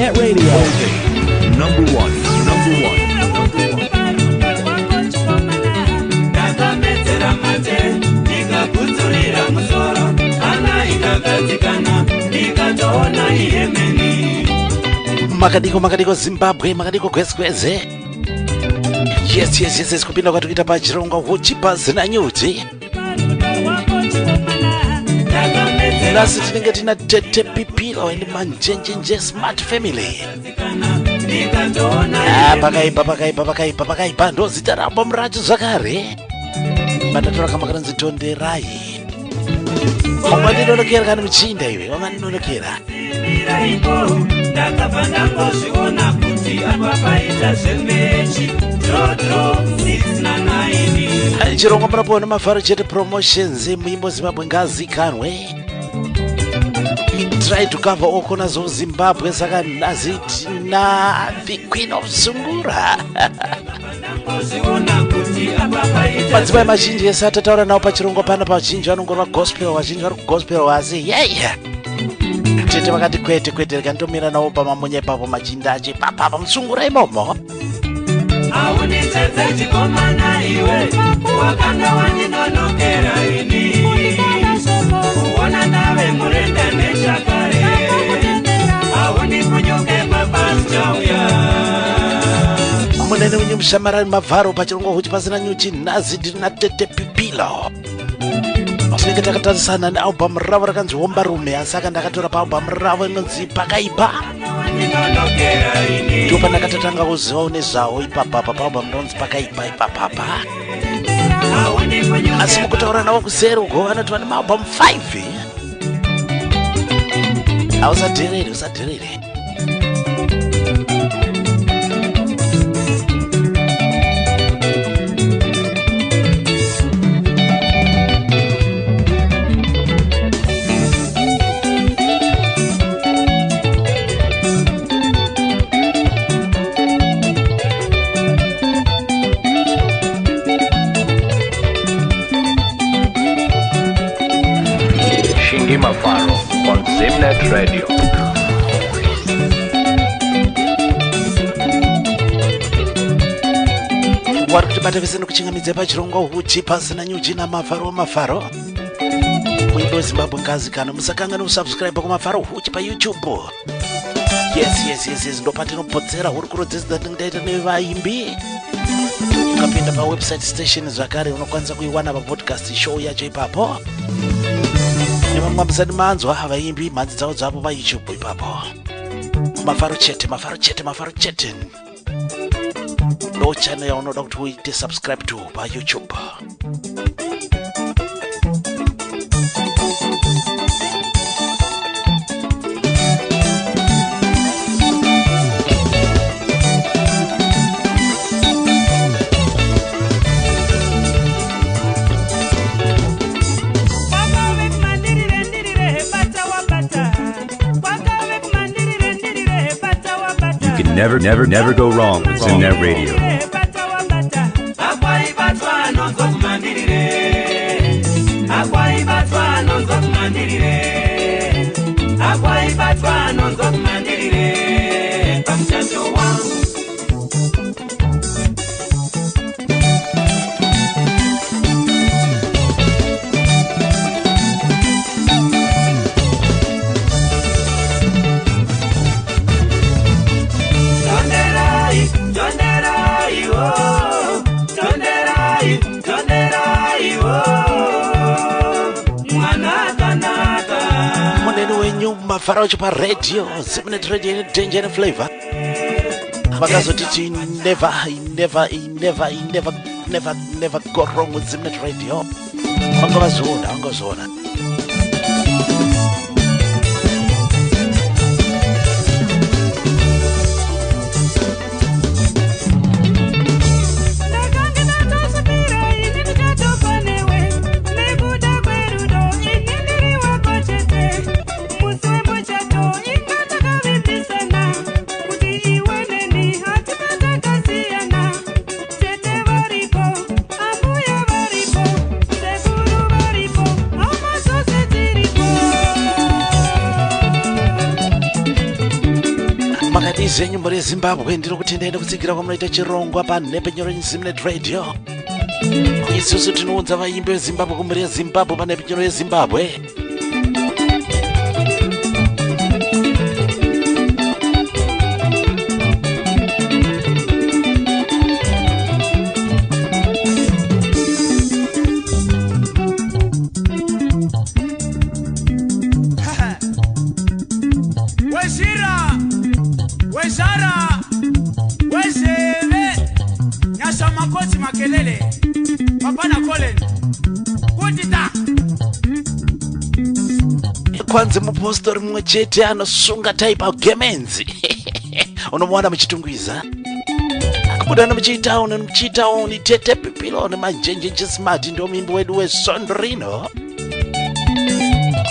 Internet radio. Number one. Makadiko Zimbabwe, makadiko kwezkweze. Yes, kupinda kwatuita pachirongo Huchi, Pasina, Nyuchi. Nasi tinenge tina TETE, PIPILO and Manjenjenje smart family. Pakaipa ndo zita rabo mracho zvakare. Matatora kama kana nzitonderai. Wangandinonokera kana muchinda iwe, wangandinonokera. Chirongo murapona Mafaro chete promotions muimbo Zimbabwe ngazi kanwe. Try to cover all corners of Zimbabwe saka naziti na the queen of Sungura. Madzimai mazhinji ese atataura nawo pachirongo pana pazhinji vanongorwa gospel, vazhinji vari kugospel vasi tete vakati kwete rikandomira nawo pamamunya ipapo machinda acho ipapapa Musungura imomo. Munene wenyu mushamarari Mafaro pachirongo Huchi, Pasina, Nyuchi naziti na TETE, PIPILO. Tinenge takatarisana nealbum ravo rakanzi Wombarume, asi ndakatora paalbum ravo inonzi Pakaipa. Ndipo pandakatatanga kuzivawo nezvavo ipapapa paalbum inonzi Pakaipa ipapapa. Asi mukutaura navo kuseri uko vanoti vane maalbum 5. Usadherere. Mafaro on Zimnet Radio. Wari kutibata vese nekuchingamidza pachirongo Huchi, Pasina, Nyuchi Mafaro. Muimbo Zimbabwe ngazi kana musakanga nosubscribe kuMafaro Huchi pa YouTube. Yes, ndo patinopotsera hurukuro dzese dzatingaita nevaimbi. Ukapinda pa website station zvakare unokwanisa kuiwana pa podcast show yacho ipapo. Nemamwambisani manzwa vaimbi mhanzi dzavo dzapo pa YouTube ipapo. Mafaro chete. No channel yaunoda kuti uite subscribe to pa YouTube. Never go wrong with Zimnet Radio. Mafaro pa radio, Zimnet Radio in danger and flavor. Vakazotiti never go wrong with Zimnet Radio. Angozona. Hadi zenyu muri Zimbabwe ndiro kutendera kutsigira kwamunoita chirongwa paNhepe Nyoro Zimnet Radio. Isusu tinounza vaimbi veZimbabwe kumuri Zimbabwe paNhepe Nyoro yeZimbabwe. Kwanze mupostori mumwe chete anosunga taipa gemenzi. Unomwana muchitungwiza. Akubuda muchitauni TETE PIPILO nemanjenjenje smart ndio mimbo wedu weSondrino.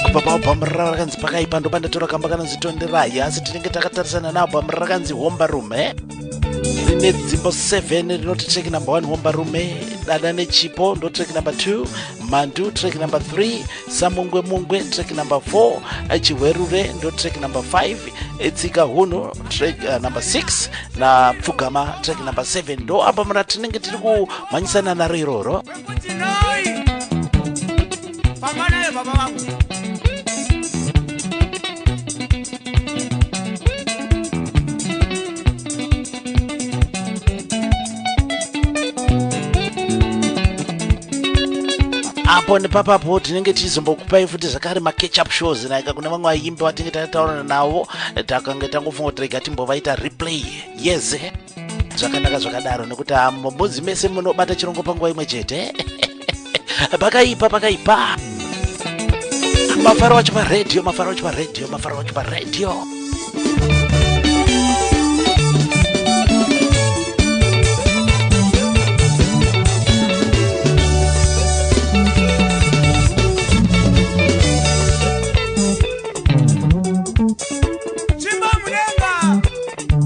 Kubaba pamrara kanzi pakaipa ndo pandatora kamba kana zitonderai asi tinenge takatarisana nawo pamrara kanzi Homba Rume. Rine dzimbo 7 rinoti track number 1 Homba Rume, Dada Nechipo ndo track number 2, Mandu track number 3, Samungwe Mungwe track number 4, Achiwerure ndo track number 5, Etsika Hunu track number 6 na Pfugama track number 7 ndo apa mara tinenge tiri kumanyisana na riroro. Pamana baba wangu. Apo nepapapo tinenge tizombokupai futi zvakare ma-catch-up shows naika kune vamwe vaimbi vatinge tataurana navo takange tangofunga kuti rega timbovaita replay. Yes, zvakanaka zvakadaro nekuti mudzi mese munobata chirongo panguva imwe chete. Pakaipa. Mafaro wacho paRadio.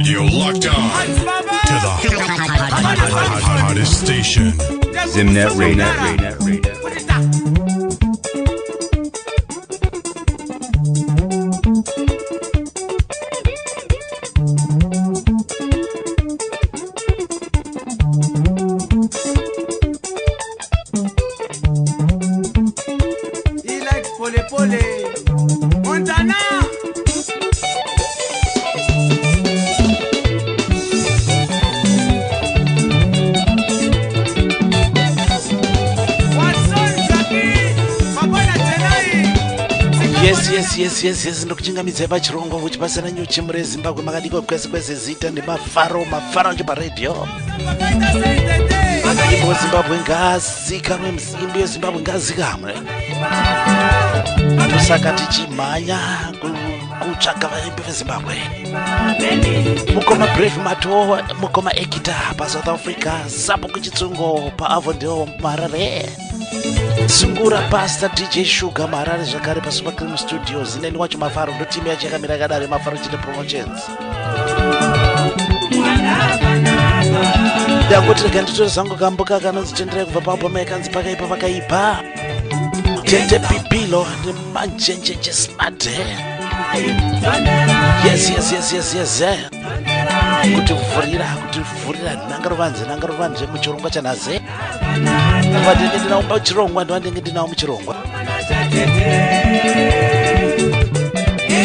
You're locked on to the hottest station. Zimnet Radio. He likes pole. Montana. Yes, ndokuchingamidza pachirongo kuti Pasina Nyuchi muri Zimbabwe makadiko kwese zita neMafaro wacho paRadio. Imbo Zimbabwe ngazikamwe, imbo Zimbabwe ngazikamwe. Saka tichimhanya kutsvaga vaimbi veZimbabwe. Mukoma Brave Mato, mukoma Ekita paSouth Africa, Sapo kuchitsungo paAvondale Marare. Sungura Pastor DJ Sugar Marare zvakare paSuper Cream Studios. Ineni wacho Mafaro ndo timu yacho yakamira yakadare Mafaro chite promotions. Ndangoti rega nditore zangu kambuka kanozitendera kubva paAlbum yakanzi Pakaipa. TETE PIPILO nemanjenjenje smart. Yes. Kuti vhurira nangarovanze muchirongwa chanhaze. Ndinenge ndinawo chirongwa ndinenge ndinawo muchirongwa.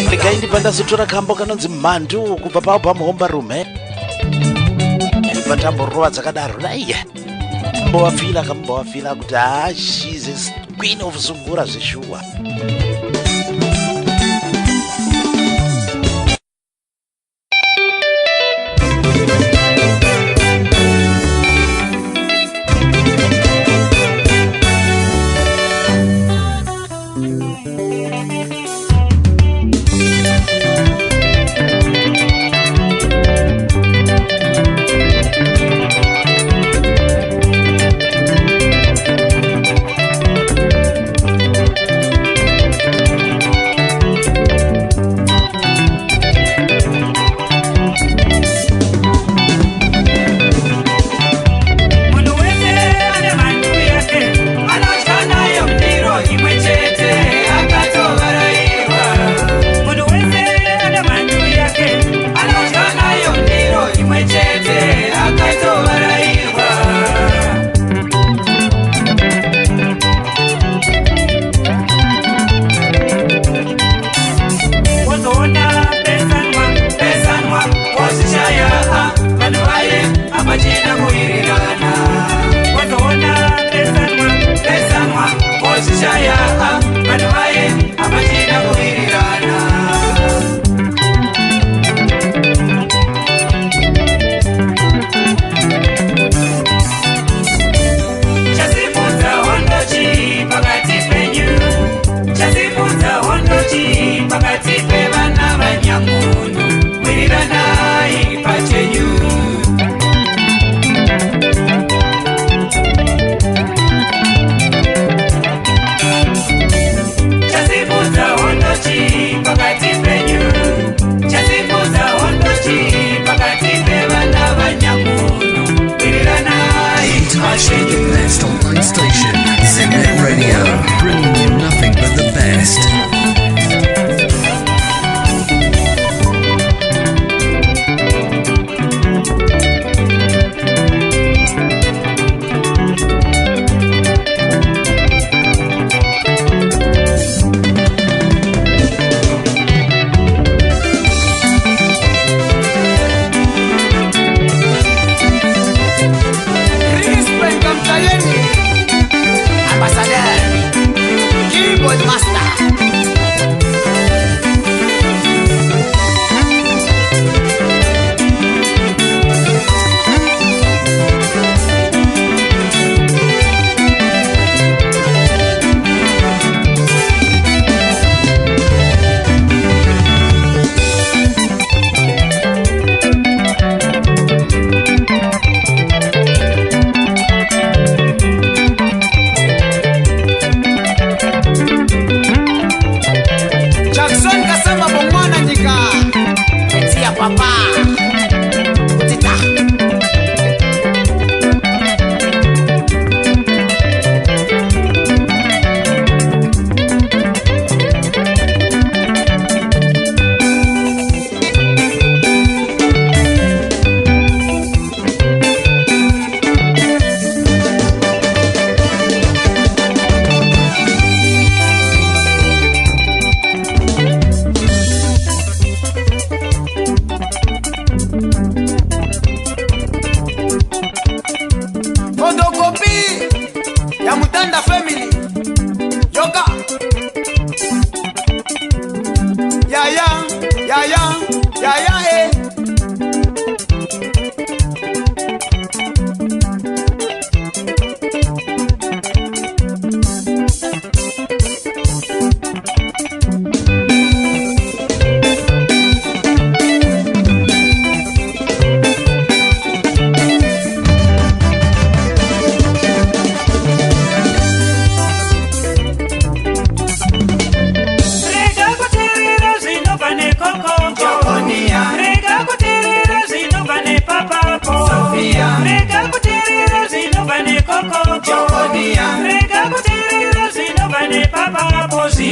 Regai ndibva ndazotora kambo kanonzi Mandu kubva paAlbum Homba Rume. Ndibva tamborova dzakadaro naiye. Mbovafila kuti she's a queen of Zungura zveshuwa.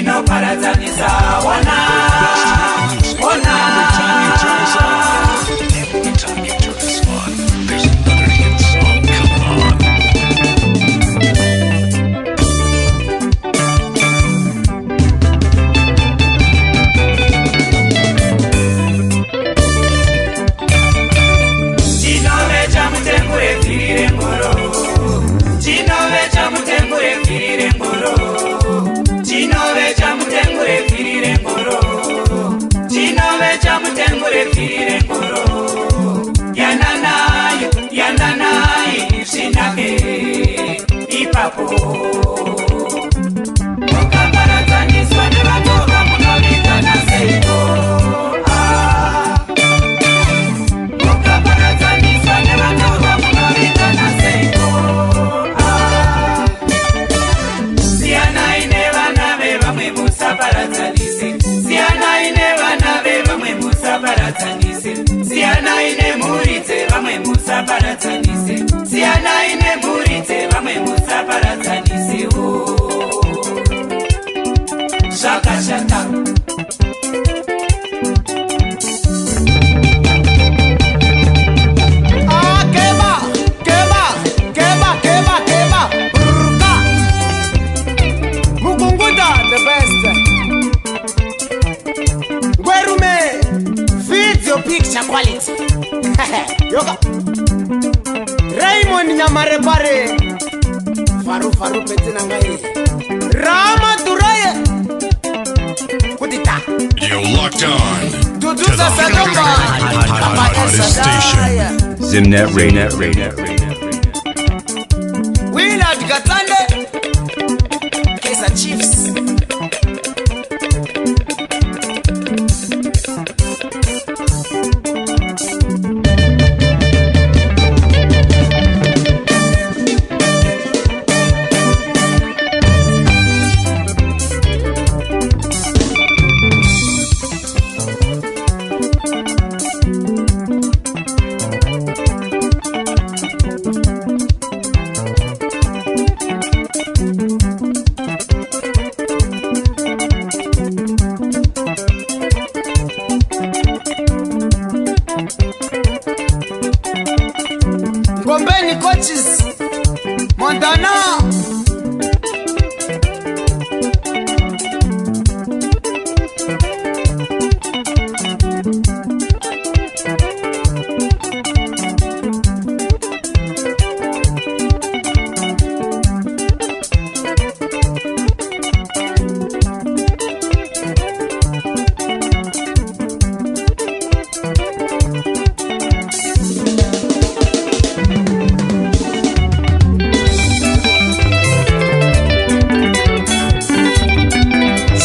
Chinoparadzanisa wana wana. Every time you turn this on, there's another hit song coming on. Chinovecha mutengure kirire ngoro. Chinovecha mutengure kirire ngoro. Chinovecha mutengure kirire ngoro. Chinovecha mutengure kirire ngoro. Yananai sinake ipapo. Mukaparadzaniswa nevatorwa munovimbana seiko. Mukaparadzaniswa nevatorwa munovimbana seiko. Siyanai nevana vevamwe musaparadzanise. Siyanai nevana vevamwe musaparadzanise. Siyanai nemhuri dzevamwe musaparadzanise. Siyanai nemhuri dzevamwe musaparadzanise. Zvakashata. Mugunguta the best. Guerume video picture quality. Yoga Raymond Nyamarepare Faru Petina Ngai Rama Duraye Kudita. You're locked on to the Duduza Sadamba hottest station. Zimnet Radio. Willard Gatande Kesa Chiefs. Gombeni coaches Montana.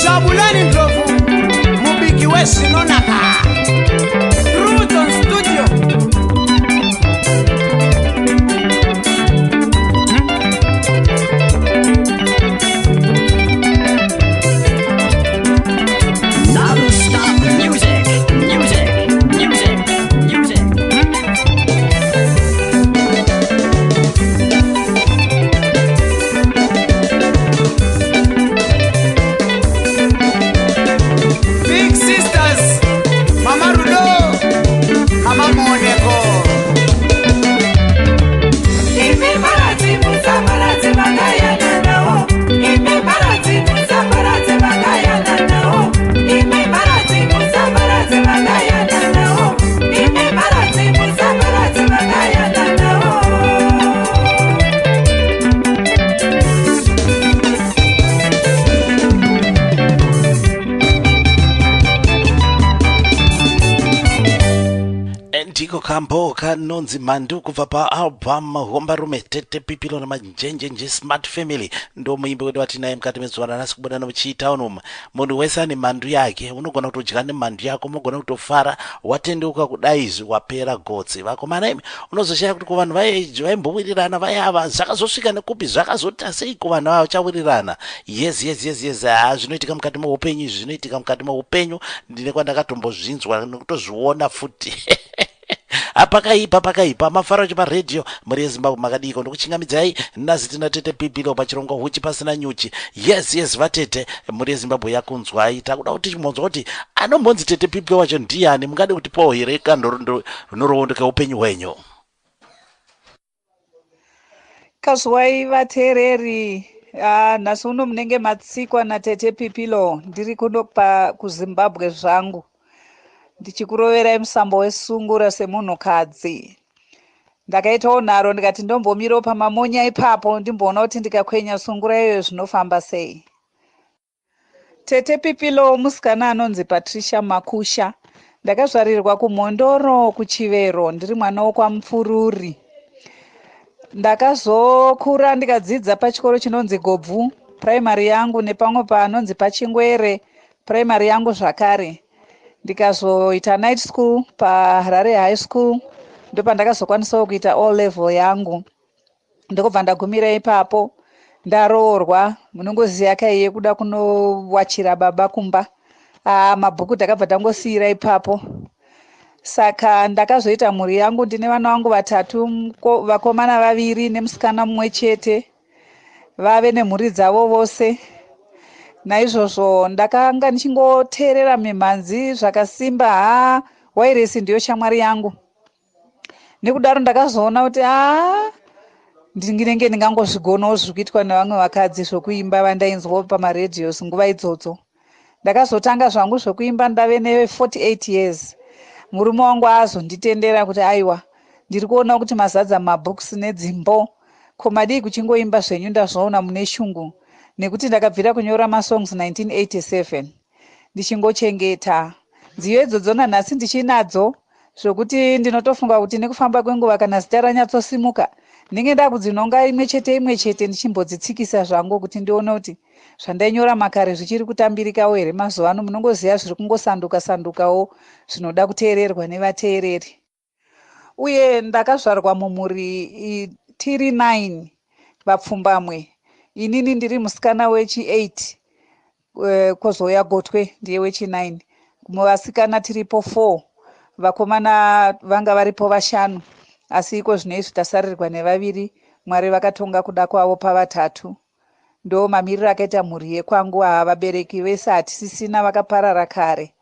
Shabulani Ndlovu Mubiki Wesinonaka Ruton Studio. Non-stop music. Big sisters Mama Rudo Mama Moneko. Ime marati musaparati bagayana nao. Ime marati musaparati bagayana nao. Ime marati musaparati bagayana nao. Ime marati musaparati bagayana nao. Ndiko kambo kanonzi mandu kubva paalbum hombarume TETE PIPILO namanjenjenje Smart Family. Ndo muimbi wedu watinaye mukati mezuva ranhasi kubuda nomuchitown umu. Munhu wese ane mhandu yake. Unogona kutodya nemhandu yako, unogona kutofara watendeuka kudai wapera gotsi. Vakomana imi unozoshaya kuti kuvanhu vaimbowirirana vayava zvakazosvika nekupi zvakazota sei kuvanhu vava vachawirirana. Yes. Zvinoitika mukati meupenyu, zvinoitika mukati meupenyu. Ndine kwandakatombozvinzwa nekutozviona futi. pakaipa Mafaro radio muri Zimbabwe makadiko ndokuchingamidzai nazi tina tete pipilo pachirongwa Huchi Pasina Nyuchi. Yes vatete muri Zimbabwe yakunzwai takuda kuti chimonzwa kuti anombonzi tete pipilo wacho ndiani mungade kuti here kando runoroondeka upenyu hwenyu. Kazwai vateereri, nhasi uno munenge matsikwa natete pipilo ndiri kuno kuZimbabwe zvangu ndichikuroverai musambo wesungura semunhukadzi. Ndakaitawo nharo ndikati ndombomirawo pamamonya ipapo ndimboona kuti ndikakwenya sungura iyoyo zvinofamba sei. Tete pipilo musikana anonzi Patricia Makusha. Ndakazvarirwa kuMhondoro kuChivero, ndiri mwana wokwamupfururi. Ndakazokura ndikadzidza pachikoro chinonzi Gobvu primary yangu nepamwe panonzi Pachingwere primary yangu zvakare. Ndikazoita night school paHarare high school ndopandakazokwanisawo kuita all level yangu. Ndokubva ndagumira ipapo ndaroorwa. Munongoziya kaiye kuda kunowachira baba kumba. Mabhuku ndakabva ndangosiyira ipapo. Saka ndakazoita mhuri yangu, ndine vana vangu vatatu, vakomana vaviri nemusikana mumwe chete. Vave nemhuri dzavo vose. Naizvozvo ndakanga ndichingoteerera mimhanzi zvakasimba. Wairesi ndiyo shamwari yangu. Nekudaro ndakazoona kuti ndinenge ndingangozvigonawo zvikuitwa nevamwe vakadzi zvokuimba vandainzwawo pamaredhios nguva idzodzo. Ndakazotanga zvangu zvokuimba ndave ne48 years. Murume wangu azonditendera kuti aiwa, ndiri kuona kuti mazadza mabooks nedzimbo, komadii kuchingoimba zvenyu ndazvaona mune shungu, nekuti ndakabvira kunyora masongs 1987 ndichingochengeta. Nziyo idzodzo nanhasi ndichinadzo, zvokuti ndinotofunga kuti nekufamba kwenguva kana zita ranyatsosimuka ndinge ndakudzinonga imwe chete ndichimbodzitsikisa zvangu kuti ndione kuti zvandainyora makare zvichiri kutambirikawo here. Mazuva ano munongoziya zviri kungosandukawo zvinoda kuteererwa nevateereri. Uye ndakazvarwa mumhuri tiri 9 vapfumbamwe. Inini ndiri musikana wechi8, kozouya gotwe ndiye wechi9. Muvasikana tiripo 4, vakomana vanga varipo 5, asi iko zvinoizvi tasarirwa nevaviri. Mwari vakatonga kuda kwavo pa3. Ndo mamiriro akaita mhuri yekwangu. Vabereki vese hatisisina, vakaparara kare.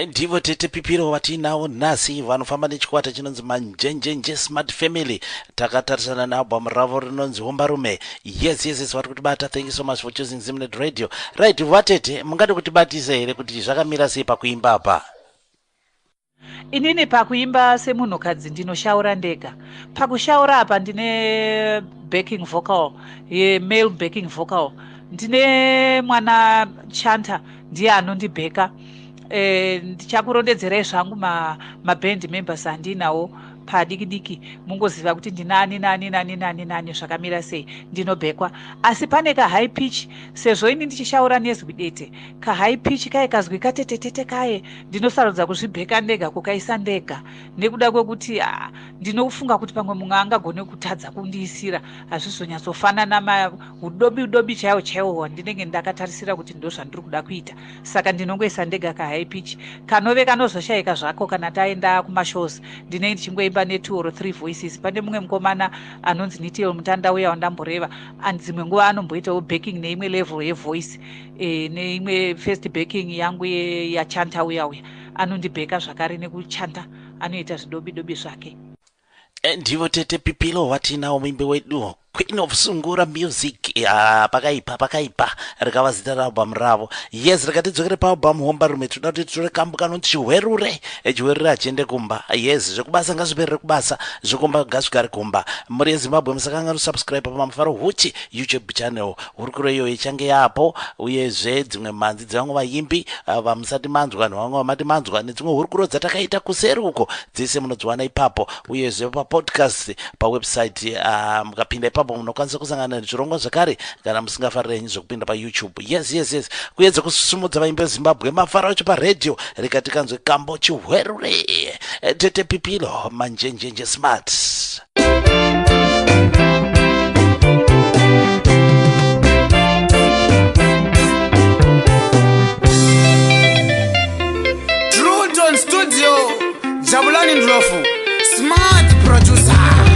Ndivo tete pipilo watinawo nhasi vanofamba nechikwata chinonzi Manjenjenje Smart Family. Takatarisana nealbum ravo rinonzi Hombarume. Yes vari kutibata. Thank you so much for choosing Zimnet Radio. Right, vatete mungade kutibatisa here kuti zvakamira sei pakuimba apa? Inini pakuimba semunhukadzi ndinoshaura ndega. Pakushaura apa ndine backing vocal, male backing vocal. Ndine mwana Chanta ndiye anondibheka. Ndichakurondedzerai zvangu maband members andinawo padiki mungoziva kuti ndinani zvakamira sei ndinobhekwa. Asi pane ka high pitch, sezvo ini ndichishaura nezwi dete, ka high pitch kai kazwi katetetete kaye ndinosarudza kuzvibheka ndega, kukaisa ndega, nekuda kwekuti ndinofunga kuti pamwe mumwe angagone kutadza kundiisira, hazvizonyatsofanana udobi chaiwo wandinenge ndakatarisira kuti ndo zvandiri kuda kuita. Saka ndinongoisa ndega ka high pitch kanove kanozoshayika zvako kana taenda kumashows. Ndinenge ndichingoimba ne2 or 3 voices. Pane mumwe mukomana anonzi Nitiel Mutanda uya wandamboreva, dzimwe nguva anomboitawo backing neimwe level yevoice, neimwe first backing yangu yachanta uya anondibheka zvakare nekuchanta, anoita zvidobi zvake. Ndivo tete pipilo watinawo muimbi wedu Queen of Sungura Music. Pakaipa rikava zita raalbum ravo. Yes, rakatidzokere paalbum Hombarume. Toda kuti titore kambu kanoti chiwerure achiende kumba. Yes, zvekubasa ngazviperere kubasa, zvekumba ngazvigare kumba. Muri Zimbabwe musakanga subscribe paMafaro Huchi YouTube channel. Hurukuro iyo ichange yapo, uyezve dzimwe manzi dzavamwe vaimbi vamusati manzwa nevamwe vamati manzwa nedzimwe hurukuro dzatakaita kuseri uko dzese munodziwana ipapo, uyezve papodcast pawebsite mukapinda ipapo munokwanisa kusangana nezvirongwa zvakare kana musingafariri henyu zvokupinda paYouTube. Yes, kuedza kususumudza vaimbi veZimbabwe. Mafaro acho paradio rikati kanzwe kambo chiwerure. Tete pipilo Manjenjenje Smart. Truton Studio, Jabulani Ndlovu, smart producer.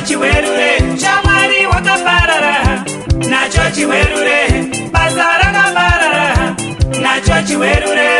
Chiwerure, Shamari wakapara. chiwerure basa rakabarara nacho chiwerure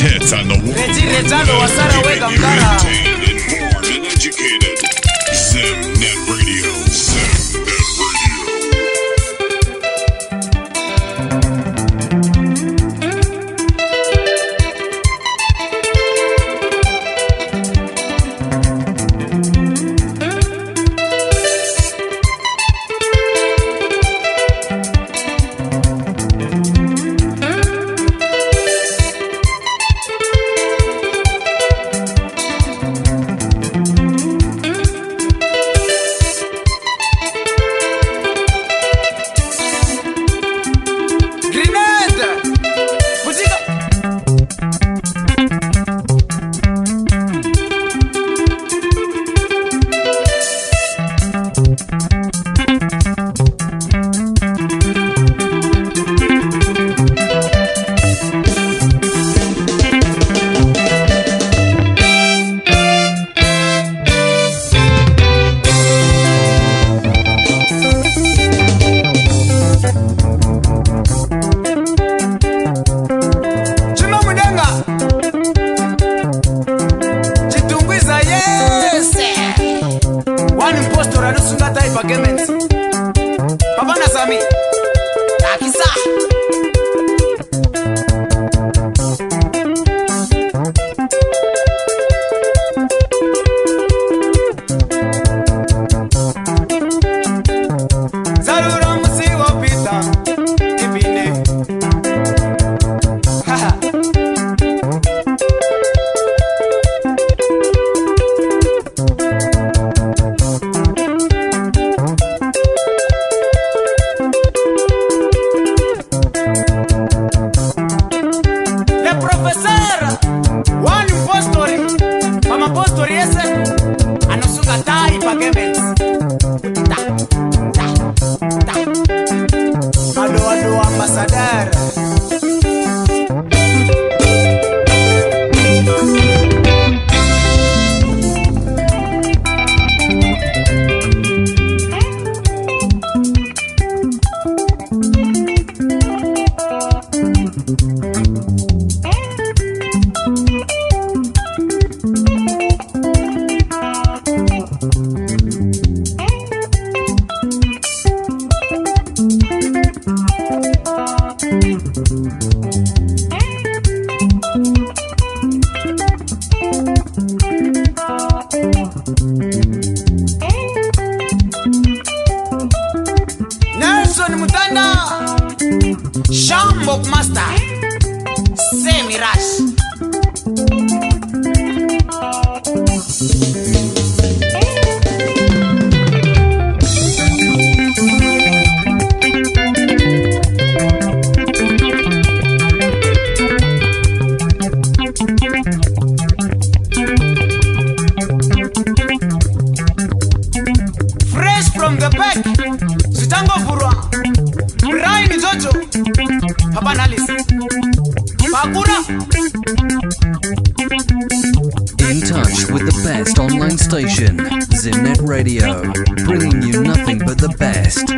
Hits on the world. Entertained, informed, and educated. Zemnet Radio. Zemnet In touch with the best best online station, Zimnet Radio, bringing you nothing but the best.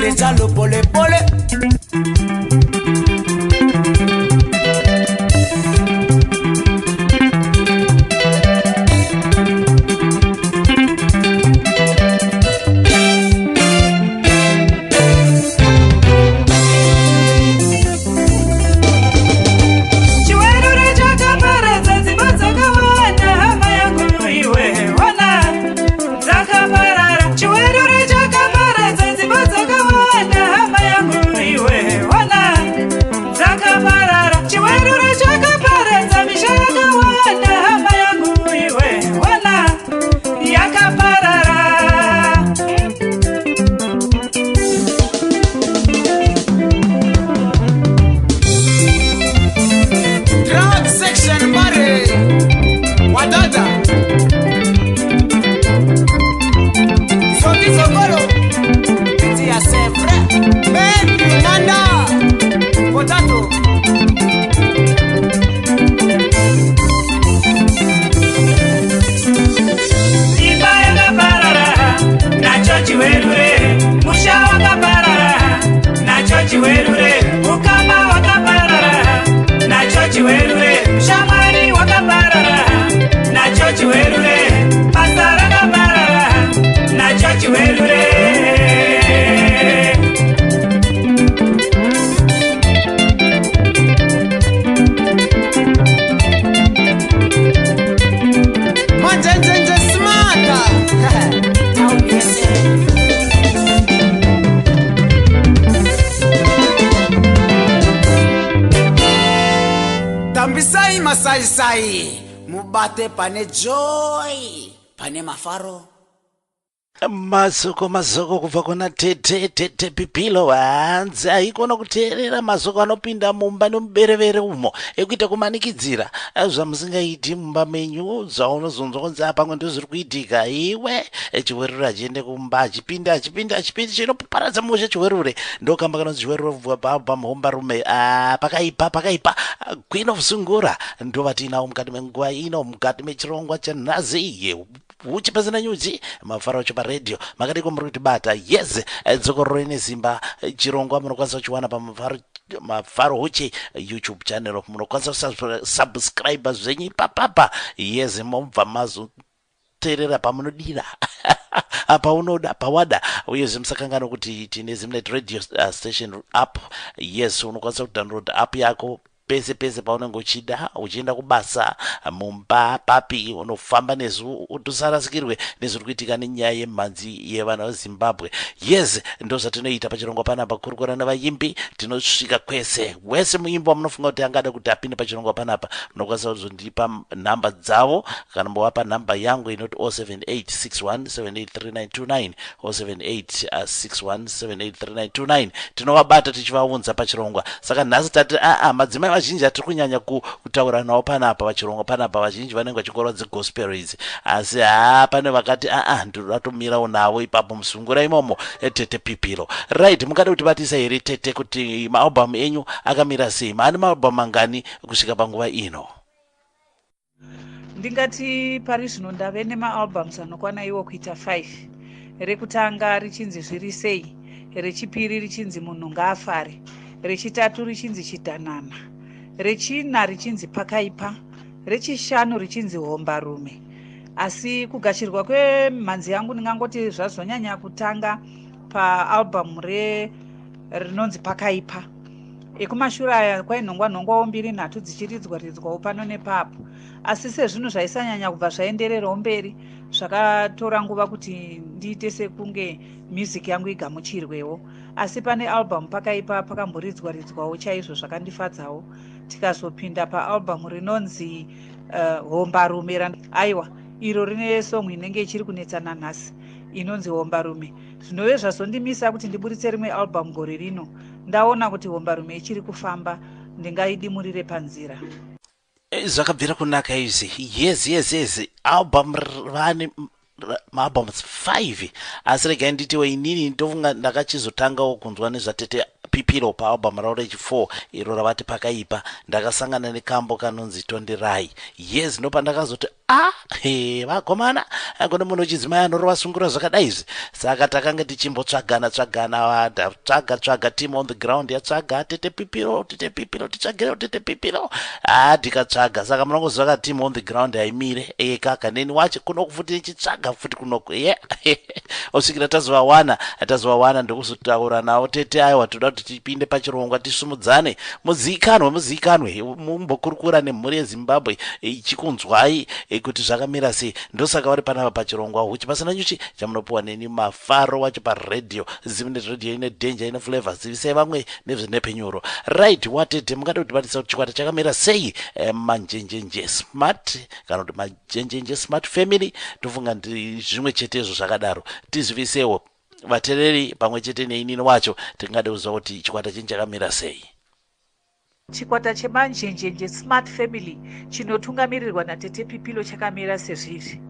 Retire lo pole pole. Manjenjenje smata. Tambisai masai sai. Mubate pane joy. Pane Mafaro. Mazoko kubva kuna TETE PIPILO hanzi haikona kuteerera mazoko anopinda mumba nomuberevere umo ekuita kumanikidzira zvamusingaiti mumba menyu zvaunozonzwa kunzi pamwe ndozviri kuitika iwe chiwerure achiende kumba achipinda chinoparadza musha chiwerure ndokamba kanonzi chiwerure pamhombarume pakaipa Queen of Sungura ndovatiinawo mukati menguva ino mukati mechirongwa chanhazi Huchi Pasina Nyuchi Mafaro radio makati muri kutibata yes dzokororo ine simba chirongwa munokwanisa kuchiwana pa Mafaro Huchi YouTube channel munokwanisa subscribe zvenyu papapa yes mobva mazoteerera pamunodira paunoda pawada uyezve musakangana kuti tine Zimnet radio station app yes unokwanisa kudownload app yako pese paunenge uchienda kubasa mumba papi unofamba nezvo utusarasikirwe nezviri kuitika nenyaya yemhanzi yevana veZimbabwe yes ndo zvatinoita pachirongwa panapa kurukura navaimbi tinosvika kwese wese muimbi wamunofunga kuti angada kuti apinde pachirongwa panapa munokwanisa kuzondipa nhamba dzavo kana mbovapa nhamba yangu inoti 07861783929 07861783929 tinovabata tichivaunza pachirongwa saka nhasi tati madzimai vazhinji atiri kunyanya kutaura nawo panapa pachirongwa panapa vazhinji vanenge vachingorwa dzegospel idzi asi pane vakati ndiratomirawo navo ipapo musungura imomo TETE PIPILO right mukada kuti vatisa here TETE kuti maalbum enyu akamira sei maani maalbum angani kusvika panguva ino ndingati pari zvino ndave nemaalbums anokwana iwo kuita 5 rekutanga richinzi zviri sei rechipiri richinzi munhu ngaafare rechitatu richinzi chidhanana rechina richinzi pakaipa rechishanu richinzi hombarume asi kugashirwa kwemhanzi yangu ndingangoti zvazonyanya kutanga paalbum rinonzi pakaipa ekumashure aya kwainhongwa 2-3 dzichiridzwa pano nepapo asi sezvinhu zvaisanyanya kubva zvaendererawo mberi zvakatora nguva kuti ndiite sekunge music yangu igamuchirwewo asi pane album pakaipa pakamboridzwa chaizvo zvakandifadzawo tikazopinda paalbum rinonzi hombarume aiwa iro rine song inenge ichiri kunetsana nhasi inonzi hombarume zvinove zvazondimisa kuti ndiburitse rimwe album gore rino ndaona kuti hombarume ichiri kufamba ndingaidimurire panzira. Zvakabvira kunaka izvi. Yes. Album vane maalbums 5 asi regai nditiwe inini ndofunga ndakachizotangawo kunzwa nezvatete PIPILO paalbum ravo rechi4 iro ravati pakaipa. Ndakasangana nekambo kanonzi tonderai. Yes, ndopandakazoti vakomana kune munhu uchidzimai anorova sungura zvakadai izvi. Saka takanga tichimbotsvagana tsvaga team on the ground yatsvaga tete PIPILO titsvagirewo tete PIPILO. Tikatsvaga saka munongozvaka team on the ground haimire kaka neni wacho kunoko futi nichitsvaga futi kunoko osvikira tazovawana ndokuzotaura navo tete aiwa toda kuti tipinde pachirongwa tisumudzane muzikanwe mumbokurukura nemhuri yeZimbabwe ichikunzwai kuti zvakamira sei. Ndosaka vari panapa pachirongwa Huchi Pasina Nyuchi chamunopuwa neni Mafaro wacho paredhiyo. Zivinet radio ine danger ine flavor. Zivisei vamwe nezvinepenyuro. Right, watete mungada kuti batisa kuti chikwata chakamira sei Manjenjenje smart kana kuti Manjenjenje smart family. Tofunga ndi zvimwe chetezvo zvakadaro. Tizivisewo vatereri pamwe chete neinini wacho tingada kuziva kuti chikwata chinhu chakamira sei. Chikwata chemanjenjenje smart family chinotungamirirwa natete PIPILO chakamira sezvizvi.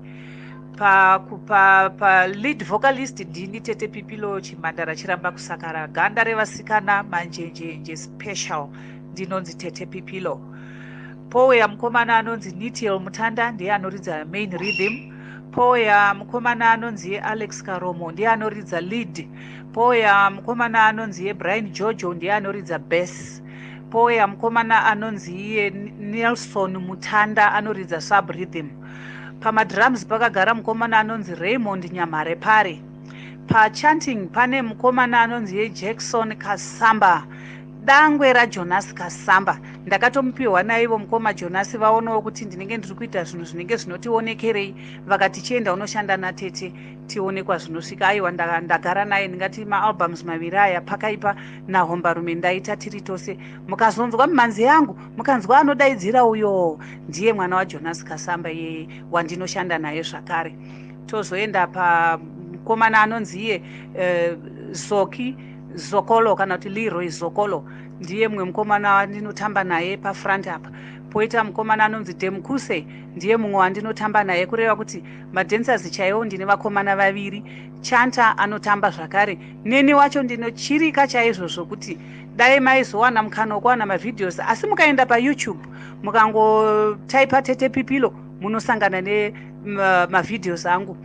Pa lead vocalist ndini tete PIPILO chimhandara chiramba kusakara. Ganda revasikana manjenjenje special ndinonzi tete PIPILO. Pouya mukomana anonzi Nitiel Mutanda ndiye anoridza main rhythm. Pouya mukomana anonzi Alex Karomo ndiye anoridza lead. Pouya mukomana anonzi Brian Jojo ndiye anoridza bass. Pouya mukomana anonzi Nelson Mutanda anoridza sub rhythm. Pamadrums pakagara mukomana anonzi Raymond Nyamare pare. Pachanting pane mukomana anonzi Jackson Kasamba. Dangwe raJonas Kasamba. Ndakatomupiwa naivo mukoma Jonas vaonawo kuti ndinenge ndiri kuita zvinhu zvinenge zvinotionekerei vakati chienda unoshanda natete tionekwa zvinosvika. Aiwa ndagara naye ndingati maalbums maviri aya pakaipa nahombarume ndaita tiri tose. Mukazonzwa mumanzi yangu mukanzwa anodaidzira uyo ndiye mwana waJonas Kasamba ye wandinoshanda naye zvakare. Tozoenda pamukomana anonzi iye Zokolo kana kuti Leroy Zokolo ndiye mumwe mukomana wandinotamba naye pafront apa. Poita mukomana anonzi Demkuse ndiye mumwe wandinotamba naye kureva kuti madancers chaiwo ndine vakomana vaviri. Chanta anotamba zvakare. Neni wacho ndinochirika chaizvo zvokuti dai maizowana mukana wokuwana mavideos asi mukaenda paYouTube mukangotaipa tete PIPILO munosangana nemavideos angu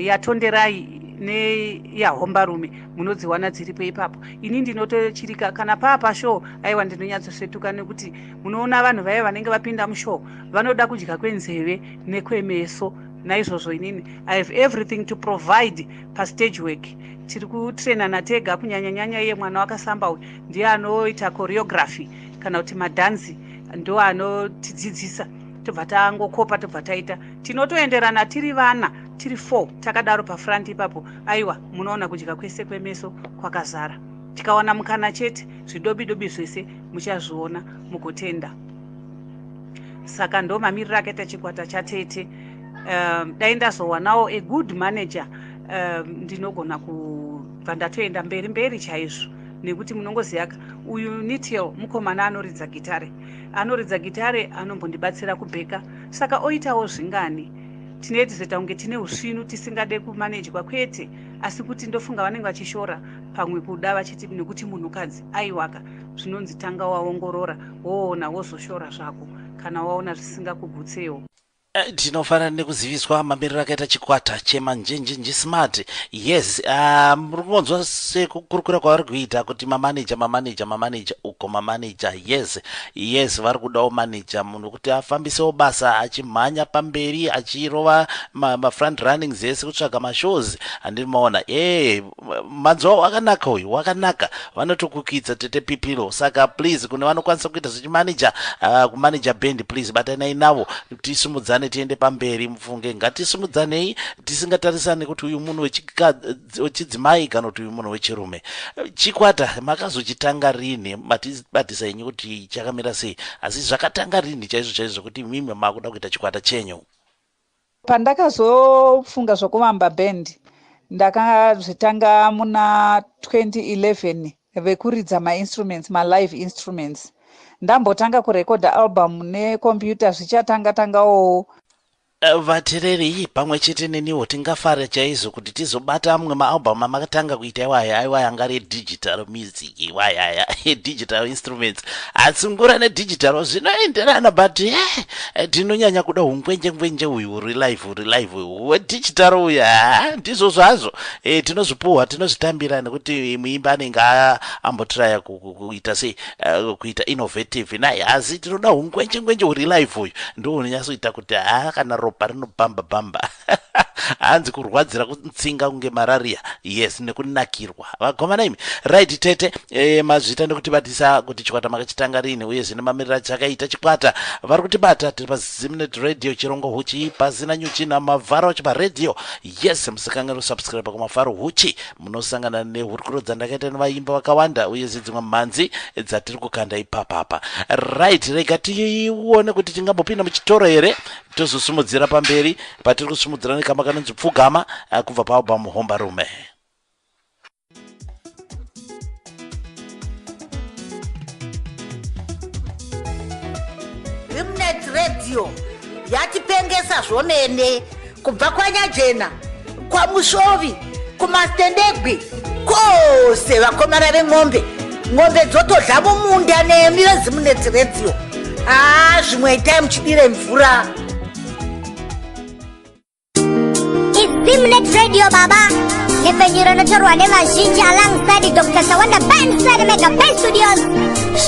yatonderai neyahombarume munodziwana dziripo ipapo. Ini ndinotochirika kana show aiwa ndinonyatsosvetuka nekuti munoona vanhu vaya vanenge vapinda mushow vanoda kudya kwenzeve nekwemeso. Naizvozvo inini I have everything to provide pastage work. Tiri kutraina natega kunyanyanyanya iye mwana wakasamba uyu ndiye anoita choreography kana kuti madhansi ndo anotidzidzisa. Tobva tangokopa tobva taita tinotoenderana tiri vana tiri 4 takadaro pafront ipapo. Aiwa munoona kudya kwese kwemeso kwakazara. Tikawana mukana chete zvidobidobi zvese muchazviona mugotenda. Saka ndo mamiriro akaita chikwata chatete. Dai ndazowanawo a good manager ndinogona kubva ndatoenda mberi chaizvo nekuti munongoziya uyu Nitiel mukomana anoridza gitare anombondibatsira kubheka. Saka oitawo zvingani tinetizoita kunge tine usvinu tisingade kumanejwa kwete asi kuti ndofunga vanenge vachishora pamwe kuda vachiti nekuti munhukadzi aiwaka zvinonzi tanga waongorora woona wozoshora zvako kana waona zvisingakugutsewo. Tinofanira nekuziviswa mamiriro akaita chikwata chemanjenjenje smart. Yes, muri kungonzwa sekukurukura kwavari kuita kuti mamaneja uko mamaneja. Yes vari kudawo maneja munhu kuti afambisewo basa achimhanya pamberi achirova mafront runnings ese kutsvaga mashows. Handinomaona manzwa wakanaka uyu wakanaka vanotokukidza tete PIPILO. Saka please kune vanokwanisa kuita zvechimaneja kumaneja band please batanai navo tisumudzane tiende pamberi. Mufunge ngatisumudzanei tisingatarisane kuti uyu munhu wechidzimai kana kuti uyu munhu wechirume. Chikwata makazochitanga rini matibadisa inyu kuti chakamira sei asi zvakatanga rini chaizvo kuti mimi makuda kuita chikwata chenyu? Pandakazofunga zvokuvamba band ndakazvitanga muna 2011 vekuridza mainstruments, malive instruments. Ndambotanga kurekodha album necomputer zvichatangatangawo. Vatereri pamwe chete neniwo tingafara chaizvo kuti tizobata amwe maalbum amakatanga kuita iwaya anga digital music iwaya digital instruments atsungura nedigital zvinoenderana but tinonyanya kuda ungwenje uyu relive wedigital uya ndizvo zvazvo tinozvipuhwa tinozvitambira nekuti muimba anenge ambotraya kuita sei kuita innovative naye asi tinoda ungwenje urelive uyu ndo unonyatsoita kuti kana ropa rinobhamba hanzi kurwadzira kutsinga kunge malaria yes nekunakirwa vakomana imi right tete mazvita nekutibatisa kuti chikwata makachitanga rini uye zvine mamirira chakaita chikwata vari kutibata tiri paZimnet Radio chirongo Huchi Pasina Nyuchi naMafaro chiparedio yes musikanganwe subscribe kuMafaro Huchi munosangana nehurukuro dzandakaita nevaimba vakawanda uye dzimwe mhanzi dzatiri kukanda ipapapa right rega tione kuti tingambopinda muchitoro here tozosumudzira pamberi patiri kusumudzira nekamba kanonzi pfugama kubva paalbum Homba Rume. Zimnet Radio yatipengesa zvomene kubva kwaNyajena kwaMushovi kuMastendegwi kose vakomana veng'ombe dzotodla mumunda nemi veZimnet Radio zvimwe itai muchidire mvura. Zimnet Radio baba nepenyero notorwa nevazhinji alongside Dr. Sawanda Benside Mega Ben Studios.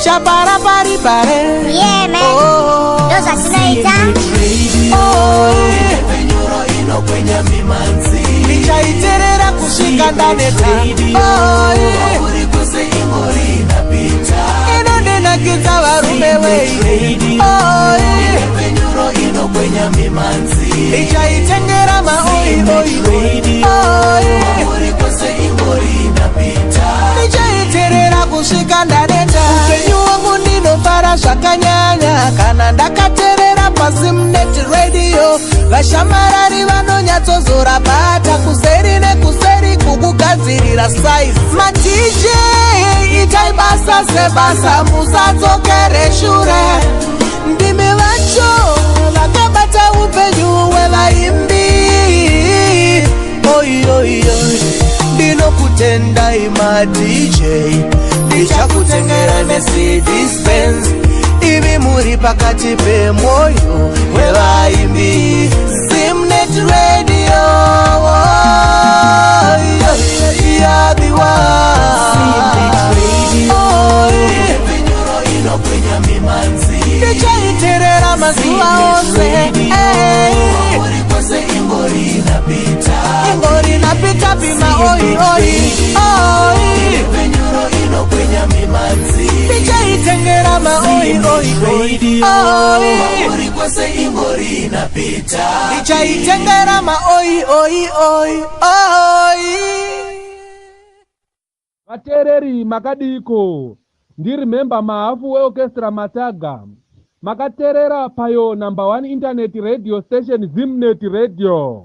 Shabara bari bare. Yeah man. Those are tonight. Nepenyero ino kwenye mimanzi. Nichaiterera kusvika ndaneta. Uri kuse ingori inapita. Inonenakidza varume wei. Nepenyero ino kwenye mimanzi. Nichaitengera maoi. Uri kuse ingori inapita. Nichaiterera kusvika ndaneta. Upenyu wangu ndinofara zvakanyanya kana ndakaterera paZimnet Radio. Vashamarari vanonyatsozora bata kuseri nekuseri kukugadzirira size. Ma-DJ itai basa sebasa musadzokere shure. Ndimi vacho vakabata upenyu hwevaimbi. Ndinokutendai ma-DJ ndichakutengera neCD-Spens. Ivi muri pakati pemwoyo wevaimbi. Zimnet Radio you're the one. Nepenyero ino kwenye mimanzi. Ndichaiterera mazuva ose. Uri kwese ingori inapita. Ingori inapita pima Nepenyero ino kwenye mimanzi. Ndichaitengera maoi. Uri kwese ingori inapita. Ndichaitengera maoi. Vatereri makadiko ndiri member maafu weorchestra Mataga makaterera payo number 1 internet radio station Zimnet Radio.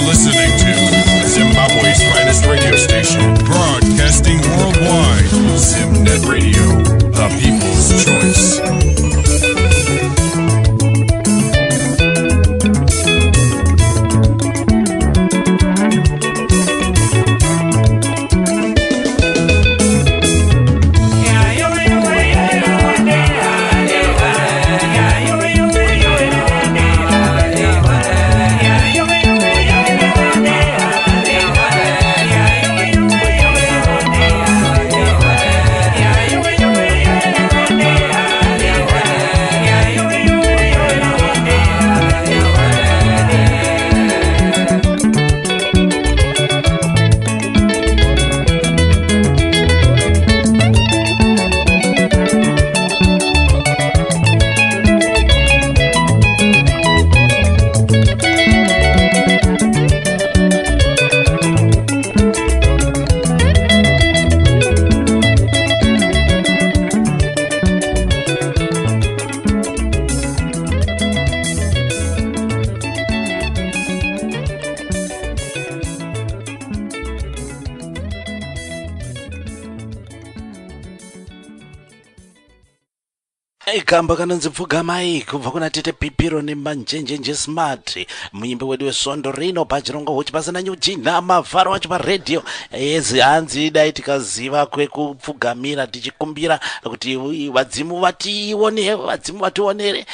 listening to Zimbabwe's finest radio station, broadcasting worldwide. Zimnet Radio, the people's choice. Kamba kanonzi pfugamai kubva kuna TETE PIPILO nemanjenjenje smart muimbi wedu wesondo rino pachirongo Huchi Pasina Nyuchi naMafaro wacho paredhiyo. Yezi hanzi dai tikaziva kwekupfugamira tichikumbira kuti vadzimu vationere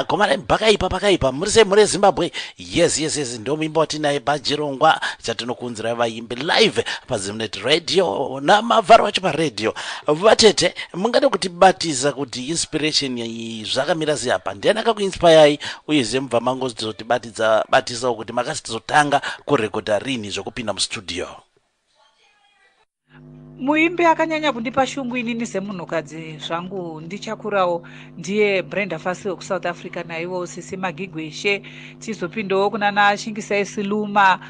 komana pakaipa muri Zimbabwe. Yes ndo muimbi watinaye pachirongwa chatinokunzira vaimbi live paZimnet Radio naMafaro wacho paredhiyo. Vatete mungada kutibatiza kuti inspiration zvakamira sei apa, ndiani akakuinspire uyezve mubva mangozotibatiza kuti makazotanga kurekodha rini zvokupinda mustudio? Muimbi akanyanya kundipa shungu inini semunhukadzi zvangu ndichakurawo ndiye Brenda Fassie wekusouth Africa, naivo Sisi Magigweshe, tizopindawo kunana Shingisai Siluma.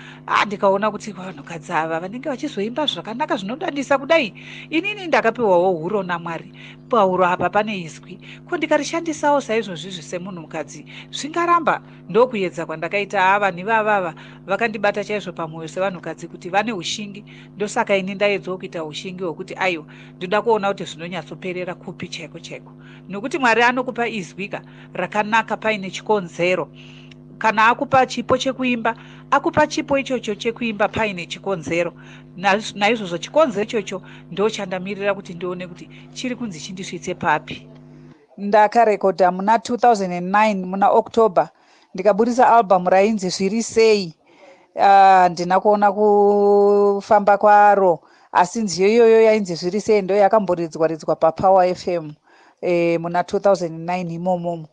Ndikaona kuti vanhukadzi ava vanenge vachizoimba zvakanaka zvinodadisa kudai, inini ndakapiwawo huro naMwari. Pahuro apa pane izwi, ko ndikarishandisawo saizvozvizvi semunhukadzi zvingaramba. Ndokuedza kwandakaita vanhu ivava vakandibata chaizvo pamwoyo sevanhukadzi kuti vane ushingi. Ndosaka ini ndaedzawo kuita ushingi hwekuti aiwa ndoda kuona kuti zvinonyatsoperera kupi chaiko nokuti Mwari anokupa izwika rakanaka paine chikonzero. Kana akupa chipo chekuimba, akupa chipo ichocho chekuimba paine chikonzero. Naizvozvo chikonzero ichocho ndo chandamirira kuti ndione kuti chiri kunzi chindisvitse papi. Ndakarekodha muna 2009 muna October, ndikaburitsa album rainzi Zviri Sei. Ndina kuona kufamba kwaro, asi nziyo iyoyo yainzi Zviri Sei ndo yakamboridzwa paPower FM muna 2009 imomo.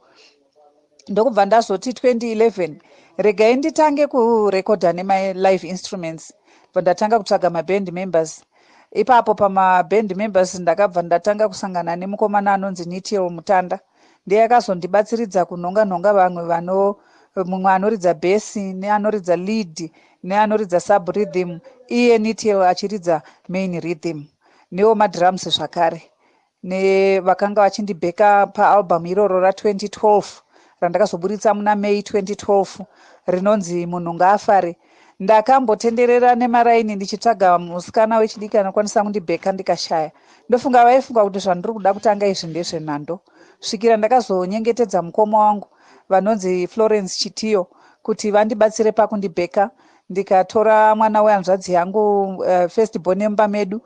Ndokubva ndazoti 2011 regai nditange kurekodha nema live instruments, ndatanga kutsvaga maband members. Ipapo pamaband members ndakabva ndatanga kusangana nemukomana anonzi Nitiro Mutanda, ndiye akazondibatsiridza kunhonga vamwe mumwe anoridza bass neanoridza lead neanoridza sub rhythm, iye Nitiro achiridza main rhythm, newo madrums zvakare. Nevakanga vachindibeka paalbum iroro ra2012 randakazoburitsa muna May 2012 rinonzi Munhu Ngaafare. Ndakambotenderera nemaraini ndichitsvaga musikana wechidiki anokwanisa kundibheka ndikashaya. Ndofunga vaifunga kuti zvandiri kuda kutanga izvi ndezvenhando. Svikira ndakazonyengetedza mukoma wangu vanonzi Florence Chitiyo kuti vandibatsire pakundibheka. Ndikatora mwana wehanzvadzi yangu first born yemba medu,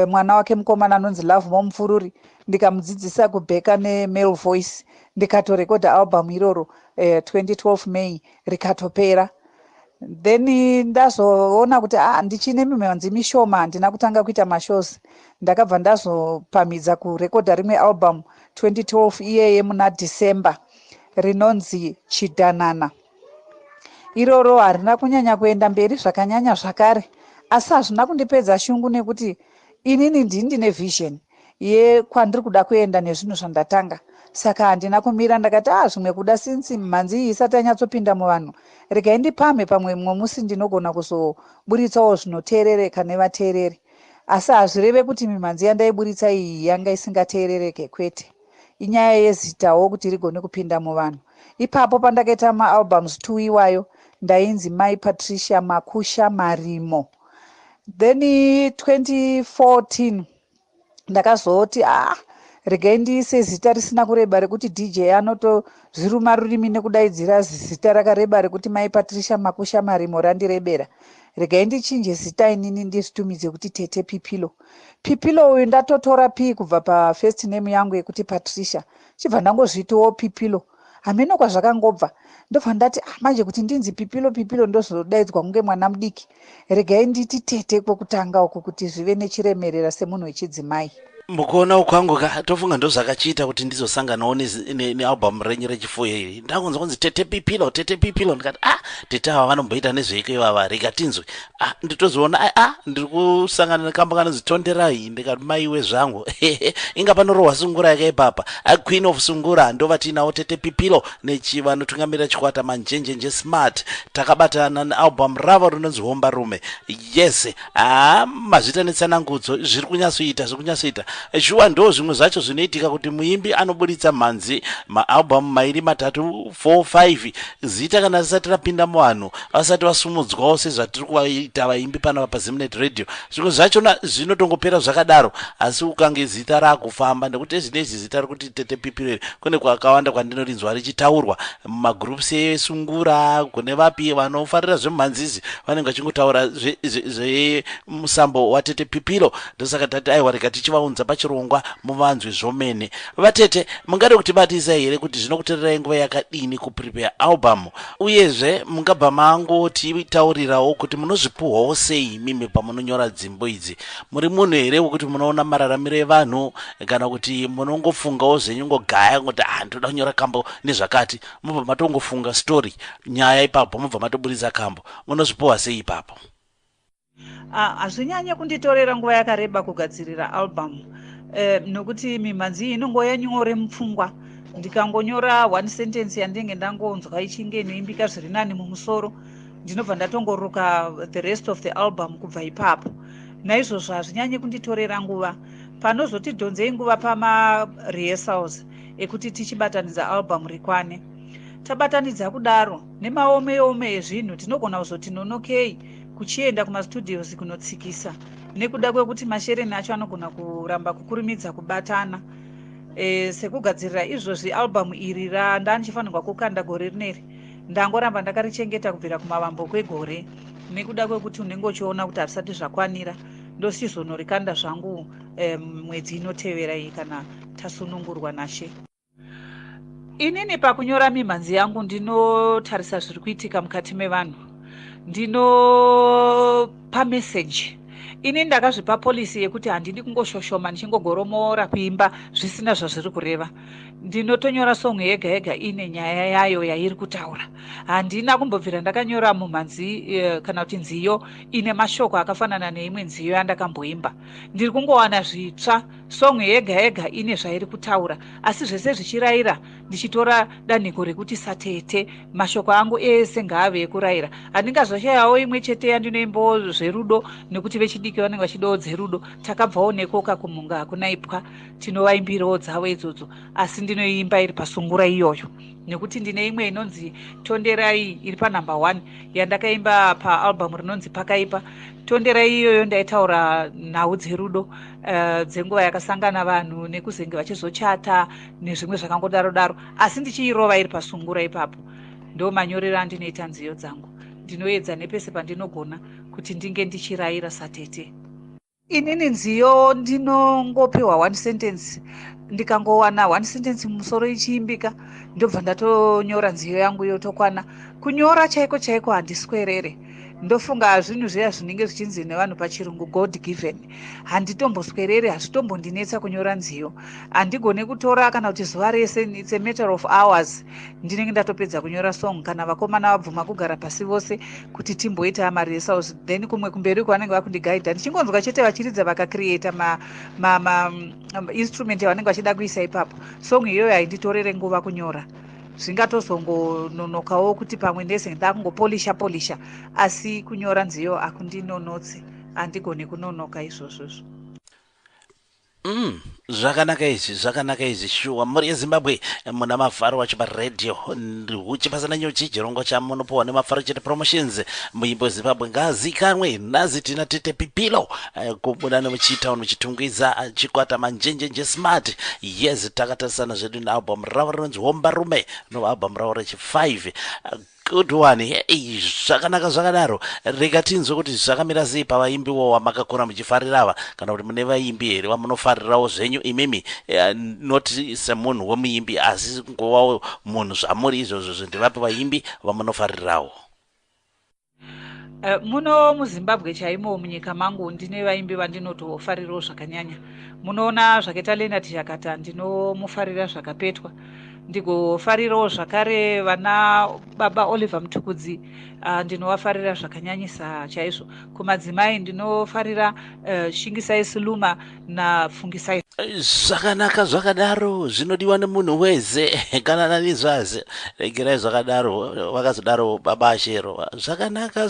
mwana wake mukomana anonzi Love Momfururi, ndikamudzidzisa kubheka nemale voice. Ndikatorekodha album iroro 2012 May rikatopera. Then ndazoona kuti ndichine mimhanzi mishoma, handina kutanga kuita mashows. Ndakabva ndazopamidza kurekodha rimwe album 2012 iyeye muna December rinonzi Chidanana. Iroro harina kunyanya kuenda mberi zvakanyanya zvakare, asi hazvina kundipedza shungu nekuti inini ndine vision yekwandiri kuda kuenda nezvinhu zvandatanga. Saka handina kumira, ndakati zvimwe kuda since mhanzi iyi isati yanyatsopinda muvanhu, regai ndipamhe pamwe mumwe musi ndinogona kuzoburitsawo zvinoteerereka nevateereri. Asi hazvireve kuti mimhanzi yandaiburitsa iyi yanga isingateerereke, kwete. Inyaya yezitawo kuti rigone kupinda muvanhu. Ipapo pandakaita maalbums 2 iwayo, ndainzi mai Patricia Makusha Marimo. Then 2014 ndakazoti regai ndiise zita risina kureba rekuti DJ anotozviruma rurimi nekudaidzira zita rakareba rekuti mai Patricia Makusha Marimo randirebera. Regai ndichinje zita inini ndizvitumidze kuti Tete Pipilo. Pipilo uyu ndatotora P kubva pafirst name yangu yekuti Patricia, chibva ndangozvitiwo Pipilo. Hameno kwazvakangobva ndobva ndati manje kuti ndinzi Pipilo ndozodaidzwa kunge mwana mudiki. Regai nditi Tete kwokutanga uku kuti zvive nechiremerera semunhu wechidzimai. Mukuona ukwangu tofunga ndo zvakachiita kuti ndizosanganawo nealbum renyu rechifuyo iri. Ndakunzwa kunzi Tete Pipilo ndikati Tete ava vanomboita nezveiko ivava rega tinzwe. Nditozoona ndiri kusangana nekamba kanonzi Tonderai ndikati maiwe zvangu inga panorohwa sungura yakaipapa Queen of Sungura ndo vatinawo Tete Pipilo vanotungamirira chikwata Manjenjenje Smart. Takabatana nealbum ravo rinonzi Homba Rume. Yes, mazvita netsanangudzo zviri kunyatsoita shuwa ndo zvimwe zvacho zvinoitika kuti muimbi anoburitsa mhanzi maalbum mairi matatu 4 5 zita kana risati rapinda muvanhu vasati vasumudzwawo sezvatiri kuvaita vaimbi panapa paZimnet Radio. Zvimwe zvachona zvinotongopera zvakadaro asi ukange zita raakufamba nekuti zvinezvi zita rekuti Tete Pipilo kune kwakawanda kwandinorinzwa richitaurwa mumagroups esungura kune vapi vanofarira zvemhanzizi vanenge vachingotaura zvemusambo waTete Pipilo. Ndosaka tati aiwa rega tichivaunza pachirongwa muvanzwe zvomene. Vatete mungade kutibatisa here kuti zvinokutorerai nguva yakadini kuprepare album, uyezve mungabva mangotitaurirawo kuti munozvipuhwawo sei mimi pamunonyora dzimbo idzi? Muri munhu here wekuti munoona mararamiro evanhu kana kuti munongofungawo zvenyu ngogaya kuti ndoda kunyora kambo nezvakati mubva matongofunga story nyaya ipapo mubva matoburitsa kambo? Munozvipuhwa sei ipapo? Hazvinyanye kunditorera nguva yakareba kugadzirira album nokuti mimhanzi inongoya nyore mupfungwa. Ndikangonyora one sentence yandenge ndangonzwa ichinge inoimbika zviri nani mumusoro ndinobva ndatongoruka the rest of the album kubva ipapo. Naizvozvo hazvinyanye kunditorera nguva. Panozoti dhonzei nguva pama-rehearsals ekuti tichibatanidza album rikwane. Tabatanidza kudaro nemaome ezvinhu tinogona kuzoti nonokei kuchienda kumastudios kunotsikisa nekuda kwekuti mashereni acho anogona kuramba kukurumidza kubatana. Sekugadzirira izvozvi album iri ndandichifanirwa kukanda gore rineri ndangoramba ndakarichengeta kubvira kumavambo kwegore nekuda kwekuti unenge uchiona kuti hazvisati zvakwanira ndosichizonорikanda zvangu mwedzi inotevera iyi kana tasunungurwa naShe. Inini pakunyora mimhanzi yangu ndinotarisa zviri kuitika mukati mevanhu, ndinopa message. Ini ndakazvipa polisi yekuti handidi kungoshoshoma ndichingogoromora kuimba zvisina zvazviri kureva. Ndinotonyora song yega yega ine nyaya yayo yairi kutaura. Handina kumbobvira ndakanyora mumhanzi kana kuti nziyo ine mashoko akafanana neimwe nziyo yandakamboimba. Ndiri kungowana zvitsva, song yega yega ine zvairi kutaura, asi zvese zvichirayira ndichitora danhiko rekuti satete mashoko angu ese ngaave ekurayira. Handingazoshayawo imwe chete yandinoimbawo zverudo nekuti vechidiki vanenge vachidawo dzerudo. Takabvawo nekoka kumunga hakuna ipwa tinovaimbirawo dzavo idzodzo, asi ndinoimba iri pasungura iyoyo nekuti ndine imwe inonzi Tonderai iri panumber 1 yandakaimba paalbum rinonzi Pakaipa. Tonderai iyoyo ndaitaura nhau dzerudo dzenguva yakasangana vanhu nekuzenge vachizochata nezvimwe zvakangodaro, asi ndichiirova iri pasungura ipapo. Ndo manyorero andinoita nziyo dzangu. Ndinoedza nepese pandinogona kuti ndinge ndichirayira satete. Inini nziyo ndinongopiwa one sentence, ndikangowana one sentence mumusoro ichiimbika ndobva ndatonyora nziyo yangu yotokwana. Kunyora chaiko handiswerere. Ndofunga zvinhu zviya zvinenge zvichinzi nevanhu pachirungu God given. Handitomboswerere, hazvitombondinetsa kunyora nziyo. Handigone kutora kana kuti zuva rese, it's a matter of hours ndinenge ndatopedza kunyora song. Kana vakomana vabvuma kugara pasi vose kuti timboita marehearsals, then kumwe kumberi kwanenge vakundigaidha ndichingonzwa chete vachiridza vakacreata instrument yavanenge vachida kuisa ipapo. Song iyoyo hainditorere nguva kunyora. Zvingatozongononokawo kuti pamwe ndese ndakungopolisha asi kunyora nziyo hakundinonotsi, handigone kunonoka izvozvo. zvakanaka izvi shuwa muri yezimbabwe muna Mafaro wacho paredhiyo Huchi Pasina Nyuchi chirongo chamunopuwa neMafaro chete promotions muimbo Zimbabwe ngazikanwe nazi tina TETE PIPILO kubuda nemuchitown muchitungwiza chikwata Manjenjenje smart yes takatarisana zvedu nealbum ravo rinonzi Homba Rume noalbum ravo rechi5 good one. Zvakanaka zvakadaro rega tinzwe kuti zvakamira sei pavaimbiwo wamakakura muchifarira ava kana kuti mune vaimbi here vamunofarirawo zvenyu imimi not semunhu wemuimbi asi ngovawo munhu zvamuri izvozvo zvindivape vaimbi vamunofarirawo. Muno muZimbabwe chaimo munyika mangu ndine vaimbi vandinotofarirawo zvakanyanya. Munoona zvakaita Leonard Shakata ndinomufarira zvakapetwa. Ndigofarirawo zvakare vana baba Oliver Mutukudzi ndinovafarira zvakanyanyisa chaizvo. Kumadzimai ndinofarira Shingisai Siluma naFungisai. Zvakanaka zvakadaro zvinodiwa nemunhu weze kana nanizvazi regerai zvakadaro vakazodaro baba Ashero zvakanaka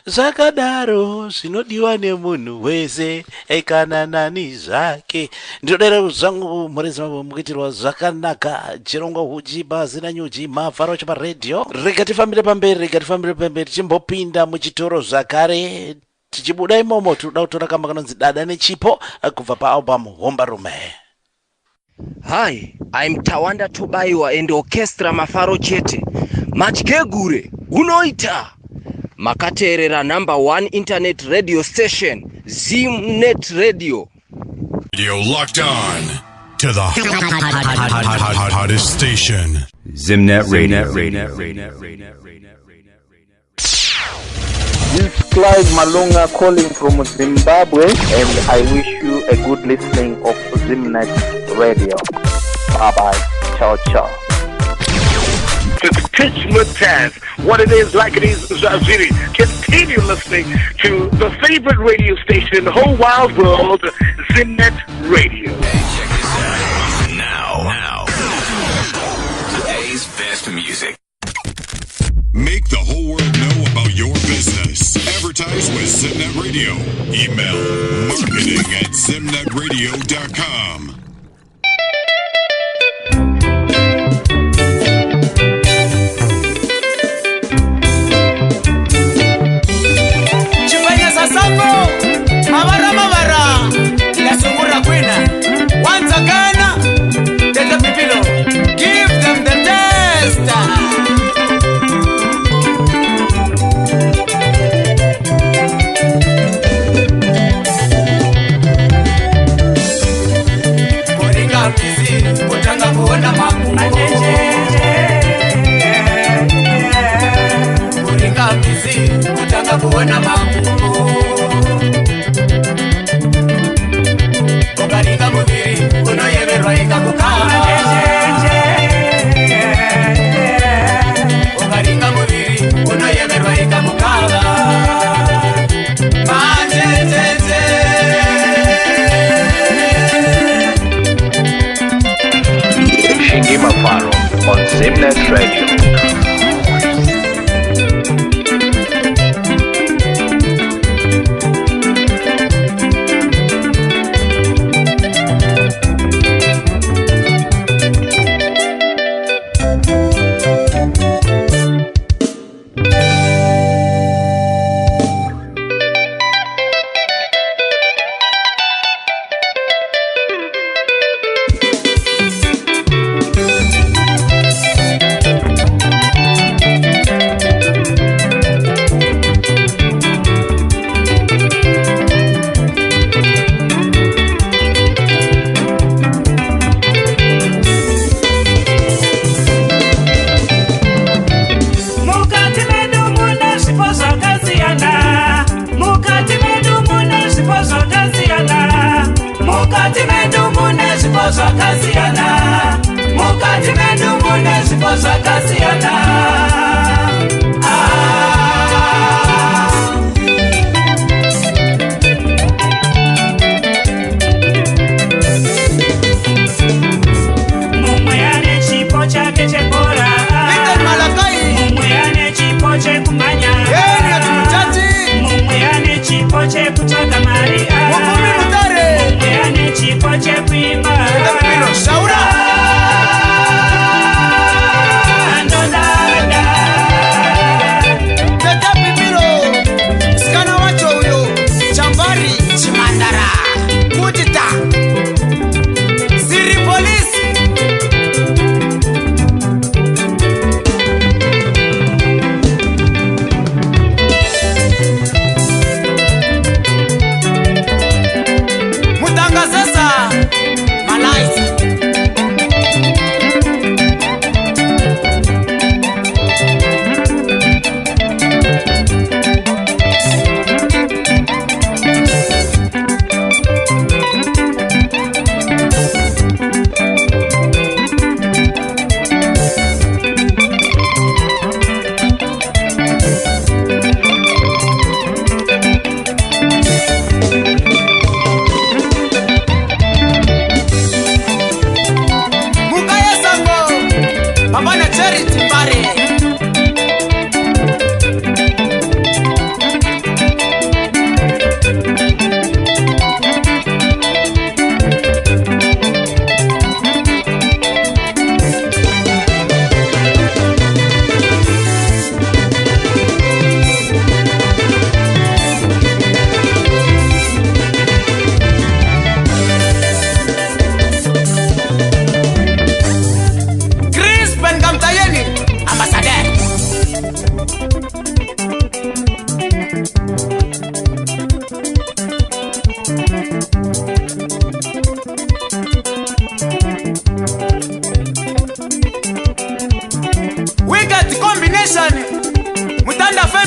zvakadaro zvinodiwa nemunhu wese kana nani zvake. Ndinodera zvangu muri Zimbabwe mukuitirwa zvakanaka chirongo Huchi Pasina Nyuchi Mafaro chaparedhiyo. Rega tifambire pamberi tichimbopinda muchitoro zvakare tichibuda imomo toda kutora kamba kanonzi Dada Nechipo kubva paalbum Homba Rume. Hi, I'm Tawanda Tobaiwa and Orchestra Mafaro chete. Matyegure unoita makateerera #1 internet radio station Zimnet Radio. You're locked on to the hottest station. Zimnet Radio. This is Clyde Malunga calling from Zimbabwe, and I wish you a good listening of Zimnet Radio. Bye bye. Ciao, ciao. To teach Mutaz what it is like it is Zaziri. Continue listening to the favorite radio station in the whole wild world, Zimnet Radio. Hey, check this out. Now. Today's best music. Make the whole world know about your business. Advertise with Zimnet Radio. Email marketing@zimnetradio.com. Once again, TETE PIPILO, give them the test. Kuringa mbizi, kutanga kuona makumbo. Kuringa mbizi, kutanga kuona makumbo. Ukaringa muviri unoyeverwa ikakukava. Ukaringa muviri unoyeverwa ikakukava. Manjenjenje. Mafaro on Zimnet Radio.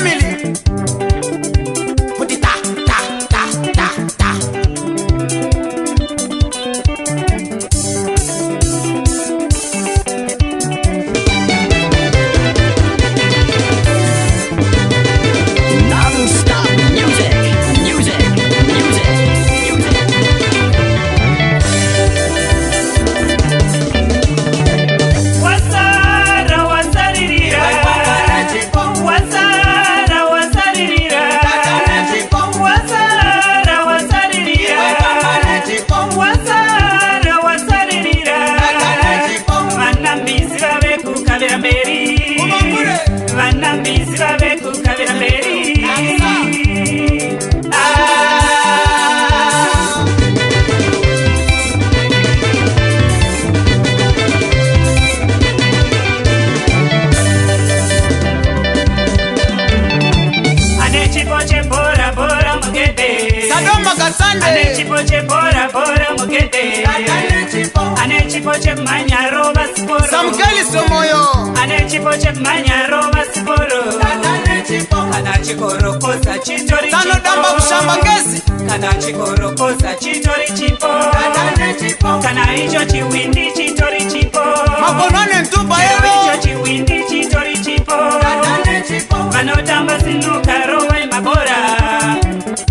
family. Put it ta ta ta ta ta. Non-stop music, music, music, music. Wasara wasaririra, wasara wasaririra, wasara wasaririra, wasara wasaririra. Vanambizi vave kukavira mberi, vanambizi vave kukavira mberi. Ane chipo che bora bora mugede, Sadoma Kasande. ane chipo che bora bora mugede, ane chipo che manyaro basporo, Samkeli Somoyo. ane chipo che manyaro basporo, kana chikoro kosa chitori Tano damba kushamba ngezi. kana chikoro kosa chitori chipo, kana icho chiwindi chitori chipo, Makonone ntupa icho yebo. chiwindi chitori chipo, vanotamba sinuka rowe mabora,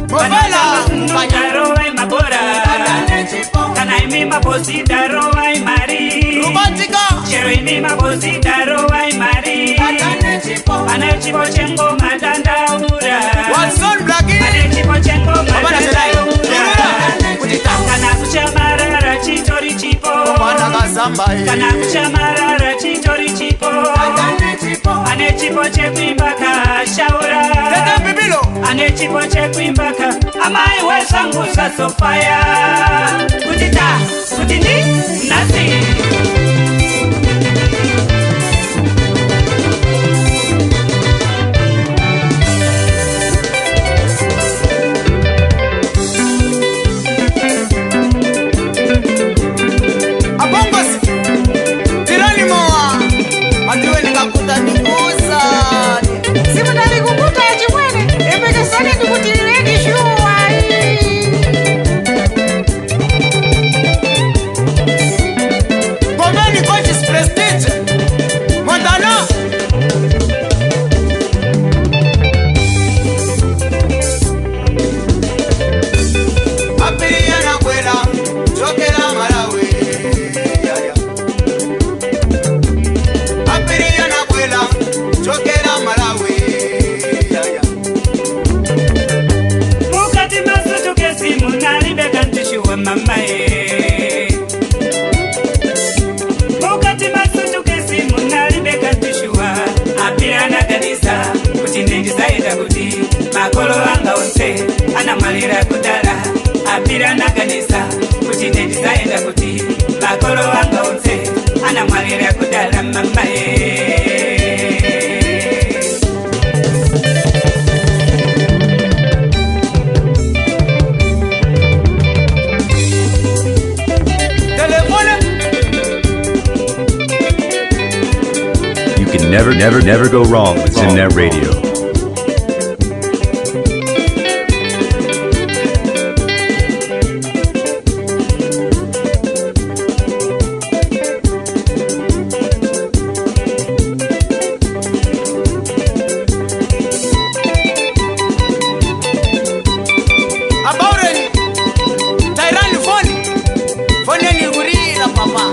Mobela. sinuka rowe mabora, kana imi mabosita rowe mari, Romantica. chero imi mabosita rowe mari, ane chipo chengo matandaura, Watson Blackie. ane chipo chengo Babana Sedai. matandaura, kana kuchamarara chitori chipo, Bana Kasamba. kana kuchamarara chitori chipo, ane chipo chekuimbaka shaura, Tete PIPILO. ane chipo chekuimbaka amai wesangu sasofaya, kutita kutindi nasi. Abongos. Tirani moa. Atiwe nikakuta nikuza. Simunali kukuta ya chimwene. Epeke sani ndikutireki shuwa. Pomeni coaches prestige. Montana. Apiria na kwela. Chokela Malawi. Yeah, yeah. Apiria na kwela. Chokela Malawi. Yeah, yeah. Mukati masutu kesi munali beka ntishuwa mamae, mukati masutu kesi munali beka ntishuwa apirana kanisa kuti nendizaenda kuti makolo anga onse anamalira kudala, apirana kanisa kuti nendizaenda kuti makolo anga onse anamalira kudala mamae. You can never go wrong with Zimnet Radio. Abaureni. Tairani phone. Phone ni gurira papa.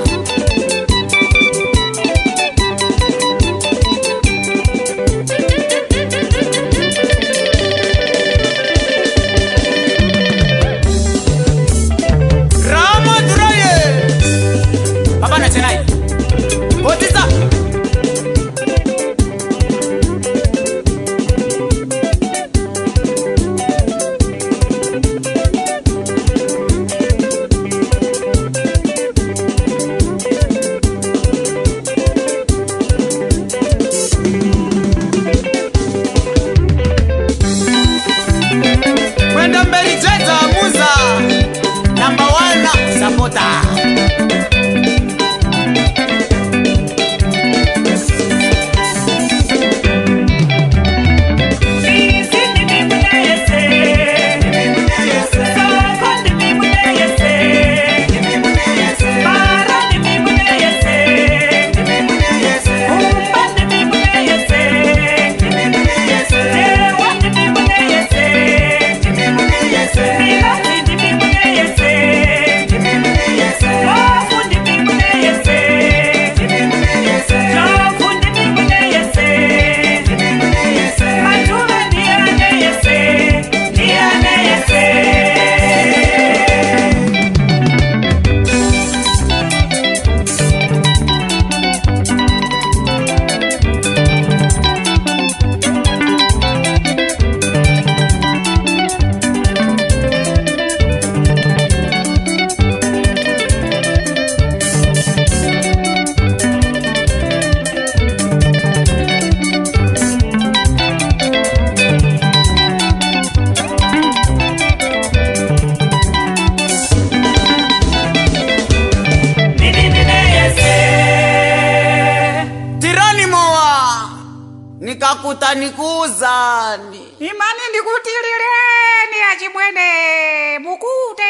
nikuuzani imani ndikutilireni achibwene mukute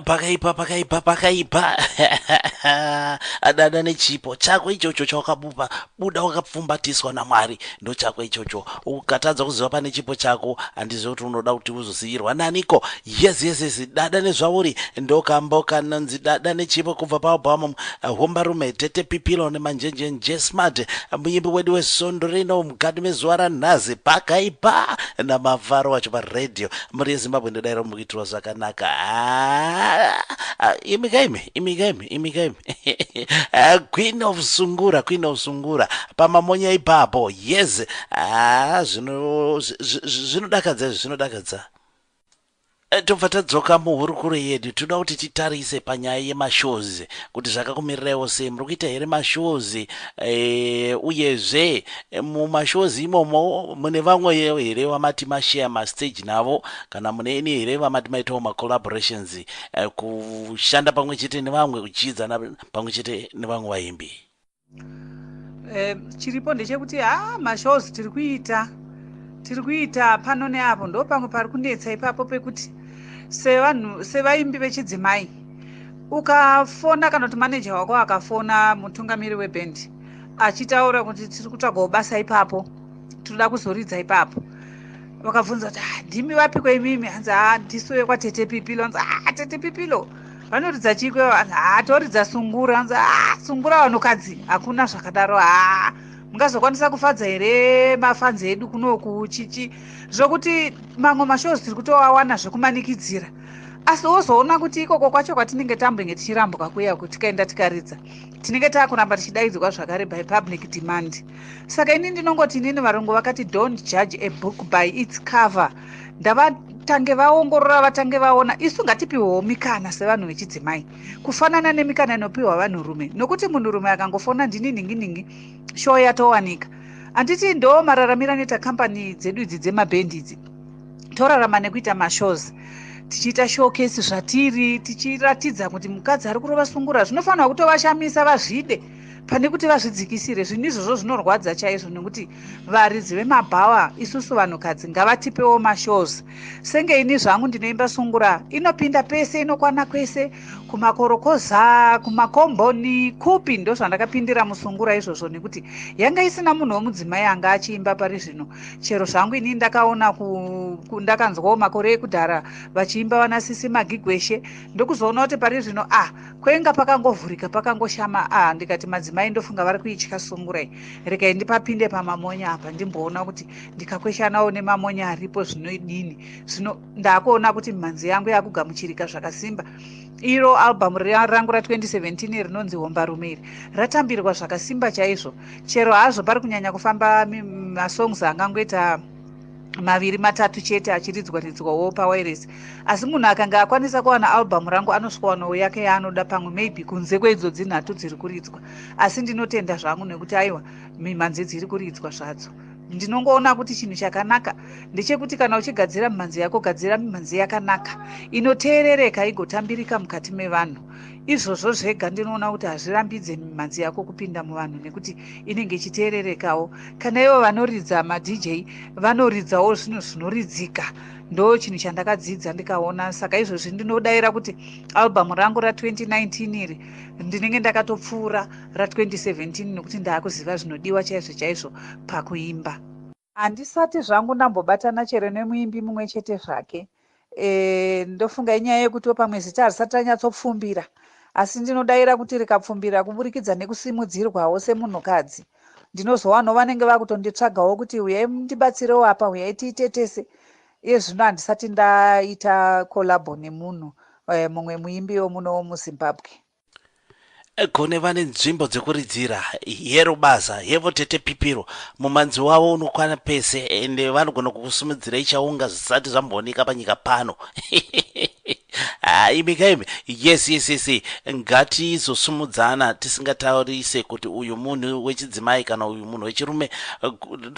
pakaipa adada nechipo chako ichocho chawakabupa buda wakapfumbatiswa naMwari ndo chako ichocho. Ukatadza kuziva pane chipo chako handizo kuti unoda kuti uzosiyirwa naniko. Yes dada nezvauri ndokamboka nonzi dada nechipo kubva paalbum hombarume TETE PIPILO nemanjenjenje smart muimbi wedu wesondo rino mukati mezuva ranhazi pakaipa naMafaro wacho paredhiyo muri yeZimbabwe ndodaira mukuitirwa zvakanaka. Imikaimi Queen of Sungura pamamonya ipapo. Yes, zvinodakadza. Tobva tadzoka muhurukuro yedu toda kuti titarise panyaya yemashows kuti zvakakumirirai sei. muri kuita here mashows uyezve mumashows imomo mune vamwe here vamati mashare mastage navo kana mune ini here vamati maitawo macollaborations kushanda pamwe chete nevamwe kuchidzana pamwe chete nevamwe vaimbi? chiripo ndechekuti mashows tiri kuita pano neapo ndo pamwe pari kunetsa ipapo pekuti sevaimbi vechidzimai ukafona kana kuti maneja wako akafona mutungamiri webhendi achitaura kuti tiri kutsvagawo basa ipapo tinoda kuzoridza ipapo vakabvunza kuti ndimi vapi kweimimi hanzi ndisu wekwatete pipilo hanzi tete pipilo vanoridza chikwe toridza sungura hanzi sungura vanhukadzi hakuna zvakadaro mungazokwanisa kufadza here mafanzi edu kunoku chichi zvokuti mamwe mashows tiri kutowawana zvekumanikidzira asi wozoona kuti ikoko kwacho kwatinenge tambenge tichirambuka kuya kuti tikaenda tikaridza tinenge taakuramba tichidaidzwa zvakare by public demand. Saka ini ndinongoti inini varungu vakati don't judge a book by its cover. Ndavatange vaongorora vatange vaona isu ngatipiwewo mikana sevanhu vechidzimai kufanana nemikana inopiwa vanhurume nokuti munhurume akangofona ndini ningi show yatowanika. Handiti ndo mararamiro anoita kambani dzedu idzi dzemabhendi idzi torarama nekuita mashows tichiita showcase zvatiri tichiratidza kuti mukadzi ari kurova sungura zvinofanira kutovashamisa vazvide pane kuti vazvidzikisire. Zvinhu izvozvo zvinorwadza chaizvo nekuti varidzi vemabhawa isusu vanhukadzi ngavatipewo mashows. Senge ini zvangu ndinoimba sungura inopinda pese inokwana kwese kumakorokoza kumakomboni kupi ndo zvandakapindira musungura izvozvo nekuti yanga isina munhu womudzimai anga achiimba pari zvino. Chero zvangu ini ndakaona ndakanzwawo makore ekudhara vachiimba vanasisi magigweshe ndokuzoona kuti pari zvino kwenga pakangovhurika pakangoshama ndikati madzimai ndofunga vari kuitya sungura iyi rekai ndipapinde pamamonya apa ndimboona kuti ndikakweshanawo nemamonya aripo zvinodini. Zvino ndakuona kuti mhanzi yangu yakugamuchirika zvakasimba. Iro album rangu ra2017 rinonzi hombarume iri ratambirwa zvakasimba chaizvo. Chero hazvo pari kunyanya kufamba masongs angangoita maviri matatu chete achiridzwa-ridzwawo pawireless, asi munhu akanga akwanisa kuwana album rangu anoswanawo yake yaanoda pamwe maybe kunze kweidzo dzinhatu dziri kuridzwa. Asi ndinotenda zvangu nekuti aiwa mimhanzi dziri kuridzwa zvadzo. Ndinongoona kuti chinhu chakanaka ndechekuti kana uchigadzira mimhanzi yako gadzira mimhanzi yakanaka inoteerereka igotambirika mukati mevanhu. Izvozvo zvega ndinoona kuti hazvirambidze mimhanzi yako kupinda muvanhu nekuti inenge ichiteererekawo. Kana ivo vanoridza madj vanoridzawo zvinhu zvinoridzika ndo chinhu chandakadzidza ndikaona. Saka izvozvi ndinodaira kuti album rangu ra2019 iri ndinenge ndakatopfuura ra2017 nekuti ndaakuziva zvinodiwa chaizvo chaizvo pakuimba. Handisati zvangu ndambobatana chero nemuimbi mumwe chete zvake. Ndofunga inyaya yekuti pamwe zita harisati ranyatsopfumbira, asi ndinodaira kuti rikapfumbira kuburikidza nekusimudzirwawo semunhukadzi. Ndinozowana vanenge vakutonditsvagawo kuti uyai ndibatsirewo apa, uyai tiitetese. Iye zvino handisati ndaita kolabho nemunhu mumwe muimbi womuno muZimbabwe. Kune vane nzvimbo dzekuridzira hero basa hevo TETE PIPILO mumanzi wavo unokwana pese ende vanogona kukusimudzira ichaunga zvisati zvambooneka panyika pano. imikaime yes ngatizosumudzana tisingataurise kuti uyu munhu wechidzimai kana uyu munhu wechirume.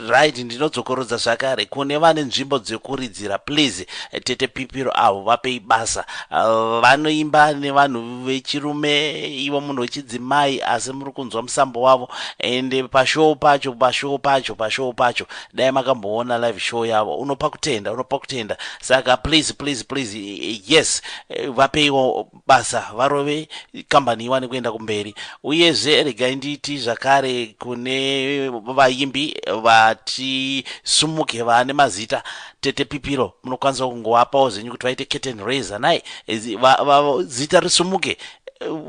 Right, ndinodzokorodza zvakare kune vane nzvimbo dzekuridzira please tete pipiro avo vapei basa. Vanoimba nevanhu vechirume ivo munhu wechidzimai asi muri kunzwa musambo wavo ende pashow pacho dai makamboona live show yavo unopa kutenda saka please yes vapeiwo basa varove kambani iwane kuenda kumberi. Uyezve regai nditi zvakare kune vaimbi vatisumuke vane mazita tete pipiro munokwanisa kungovapawo zvenyu kuti vaite curtain raiser nai zita risumuke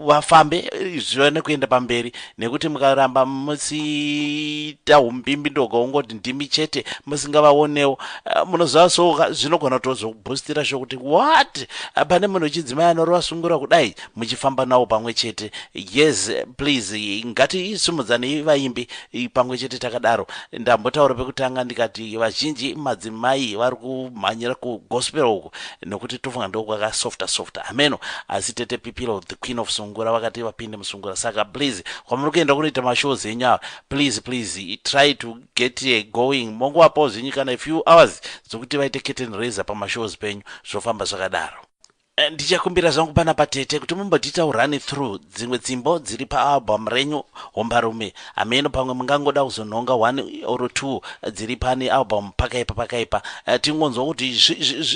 vafambe zvione kuenda pamberi nekuti mukaramba musiita umbimbi ndoga ungoti ndimi chete musingavaonewo munozvasoka zvinogona kutozobhustira zvokuti what pane munhu wechidzimai anorovasungura kudai muchifamba nawo pamwe chete. Yes please ngatisumudzanei vaimbi pamwe chete takadaro. Ndambotaura pekutanga ndikati vazhinji madzimai vari kumhanyira kugospel uku nokuti tofunga ndokwaka softer ameno asi tete pipilo the queen of sungura vakati vapinde musungura saka please kwamuri kuenda kunoita mashows enyu please try to get going mongovapawo zvenyu kana a few hours dzokuti vaite curtain raiser pamashows penyu zvofamba zvakadaro. Ndichakumbira zvangu pana patete kuti mumbotita urani through dzimwe dzimbo dziri paalbum renyu hombarume ameno pamwe mungangoda kuzonhonga 1 or 2 dziri pane album pakaipa tingonzwa kuti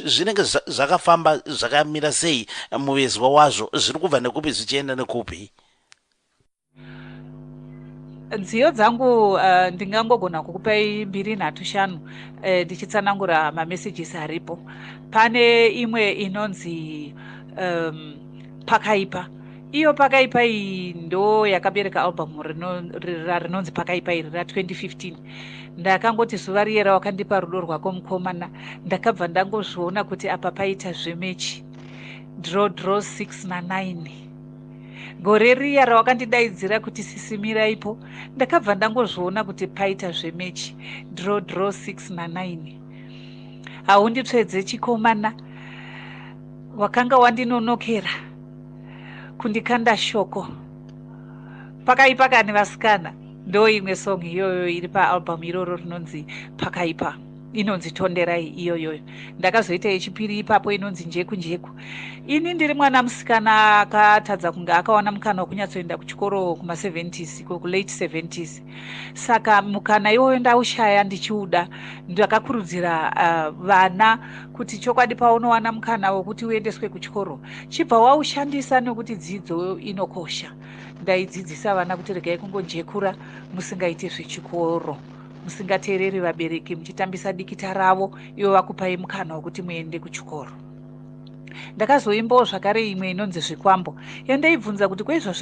zvinenge zvakafamba zvakamira sei muvezwa wazvo zviri kubva nekupi zvichienda nekupi. Nziyo dzangu ndingangogona kukupai 2-5 ndichitsanangura mamessages aripo. Pane imwe inonzi pakaipa. Iyo pakaipa iyi ndo yakabereka album rinonzi pakaipa iri ra2015. Ndakangoti zuva riye rawakandipa rudo rwako mukomana ndakabva ndangozviona kuti apa paita zvemechi draw 6 na 9. Gore riya rawakandidaidzira kuti sisimiraipo ndakabva ndangozviona kuti paita zvemechi draw 6 na 9. Haunditsvedze chikomana wakanga wandinonokera kundikanda shoko pakaipa kani vasikana ndo imwe song iyoyo iri paalbum iroro rinonzi pakaipa inonzi tonderai iyoyo. Ndakazoita yechipiri ipapo inonzi njeku. Ini ndiri mwana musikana akatadza kunge akawana mukana wekunyatsoenda kuchikoro kuma70s kulate 70s saka mukana iwoyo ndaushaya ndichiuda. Ndakakurudzira vana kuti chokwadi paunowana mukana wekuti uendeswe kuchikoro chibva waushandisa nekuti dzidzo inokosha. Ndaidzidzisa vana kuti regai kungonjekura musingaiti zvechikoro musingateereri vabereki muchitambisa dikita ravo ivo vakupai mukana wekuti muende kuchikoro. Ndakazoimbawo zvakare imwe inonzi zvikwambo yandaibvunza kuti kwaizvo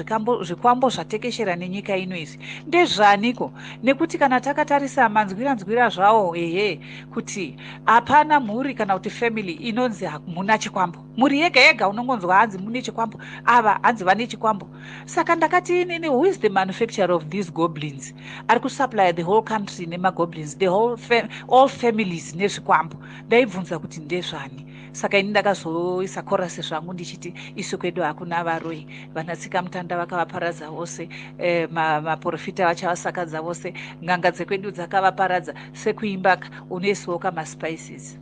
zvikwambo zvatekeshera nenyika ino izvi ndezvaniko nekuti kana takatarisa manzwiranzwira zvawo kuti hapana mhuri kana kuti family inonzi hamuna chikwambo. Mhuri yega unongonzwa hanzi mune chikwambo ava hanzi vane chikwambo. Saka ndakati inini who is the manufacturer of these goblins ari kusupply the whole country nemagoblins all families nezvikwambo. Ndaibvunza kuti ndezvani. Saka ini ndakazoisa korasi zvangu ndichiti isu kwedu hakuna varoi vanatsika mutanda vakavaparadza vose maprofita vachavasakadza vose nganga dzekwedu dzakavaparadza sekuimbaka unoisiwo kamaspices.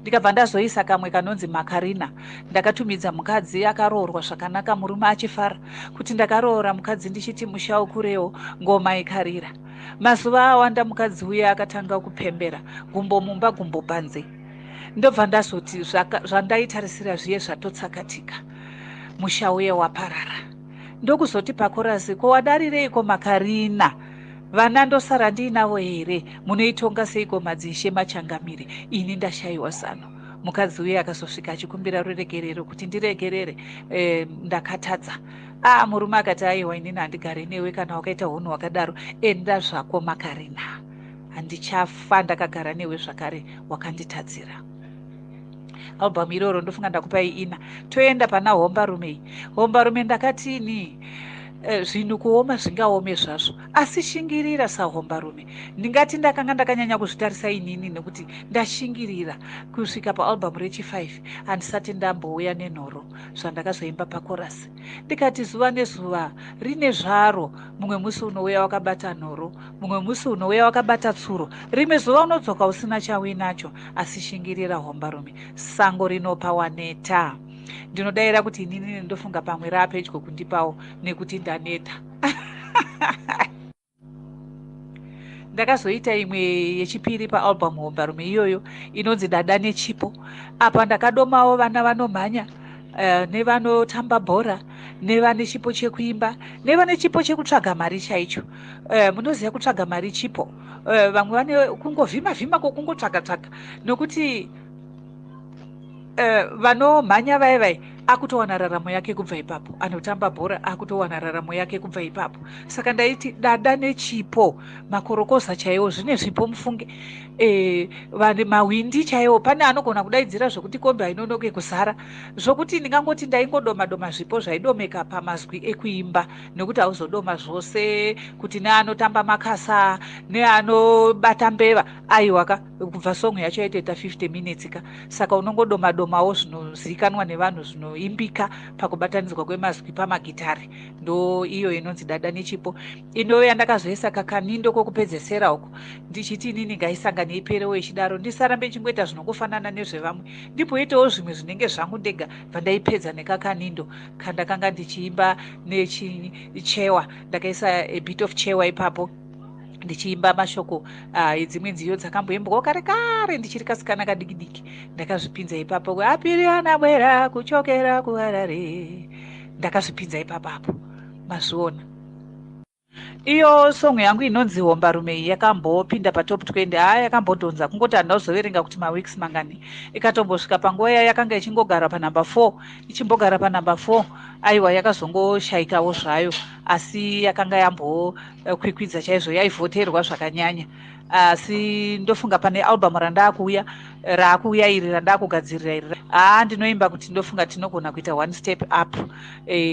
Ndikabva ndazoisa kamwe kanonzi makarina. Ndakatumidza mukadzi akaroorwa zvakanaka murume achifara kuti ndakaroora mukadzi ndichiti mushaukurewo ngoma ikarira. Mazuva awanda mukadzi uya akatanga kupembera gumbo mumba gumbo panze. Ndobva ndazoti zvandaitarisira zviye zvatotsakatika musha uye waparara. Ndokuzoti pakorasi kowadarireiko makarina vana ndosara ndiinavo here munoitonga seiko madzishe machangamire ini ndashayiwa zano. Mukadzi uye akazosvika achikumbira ruregerero kuti ndiregerere ndakatadza. Murume akati aiwa inini handigare newe kana wakaita hunhu wakadaro enda zvako makarina handichafa ndakagara newe zvakare wakanditadzira. Album iroro ndofunga ndakupai 4. Toenda pana hombarume. Hombarume ndakatini zvinhu kuoma zvingaome zvazvo, asi shingirira sahombarume. Ndingati ndakanga ndakanyanya kuzvitarisa inini nekuti ndashingirira kusvika paalbhamu rechi5 handisati ndambouya nenhoro zvandakazoimba pakorasi. Ndikati zuva nezuva rine zvaro, mumwe musi unouya wakabata nhoro, mumwe musi unouya wakabata tsuro, rimwe zuva unodzoka usina chawinacho, asi shingirira hombarume, sango rinopa waneta. Ndinodayira kuti inini ndofunga pamwe raapedyo kundipawo nekuti ndaneta. Ndakazoita imwe yechipiri paalbhamu hombarume iyoyo inonzi Dada Nechipo. Apa ndakadomawo vana vanomhanya, nevanotamba bhora, nevane chipo chekuimba, nevane chipo chekutsvaga mari chaicho. Munoziva kutsvaga mari chipo. Vamwe vane kungovhima kokungotsvaga-tsvaga, nokuti vanomhanya vai akutowana raramo yake kubva ipapo, anotamba bhora akutowana raramo yake kubva ipapo. Saka ndaiti dada nechipo, makorokoza chaiwo, zvine zvipo mufunge, vane mawindi chaiwo. Pane anogona kudaidzira zvokuti kombe hainonoke kuzara, zvokuti ndingangoti ndaingodoma-doma zvipo zvaidomeka pamazwi ekuimba, nekuti hauzodoma zvose, kuti neanotamba makasa, neanobata mbeva, aiwaka kubva song yacho yaitoita 50 minutes ka. Saka unongodoma-domawo zvinozivikanwa nevanhu zvinoimbika pakubatanidzwa kwemazwi pamagitari. Ndo iyo inonzi Dada Nechipo, ino yandakazoisa kakanindo kokupedzesera uko, ndichiti inini ngaisangane iperewo ichidaro, ndisarambe chingoita zvinongofanana nezvevamwe, ndipoitewo zvimwe zvinenge zvangu ndega vandaipedza nekakanindo. Kandakanga ndichiimba nechichewa, ndakaisa a bit of chewa ipapo, ndichiimba mashoko edzimwe nziyo dzakamboimbwawo kare kare ndichiri kasikana kadiki-diki. Ndakazvipinza ipapo, apiri anabwera kuchokera kuHarare, ndakazvipinza ipapapo, mazviona. Iyo song yangu inonzi Hombarume yakambopinda patop 20, yakambodhonza, kungoti handauzoverenga kuti maweeks mangani. Ikatombosvika panguva yakanga ichingogara panumber 4, ichimbogara panumber 4, aiwa yakazongoshaikawo zvayo, asi yakanga yambokwikwidza chaizvo, yaivhoterwa zvakanyanya. Asi ndofunga pane albhamu raakuuya iri randakugadzirira iri, ndinoimba kuti ndofunga tinogona kuita one step up,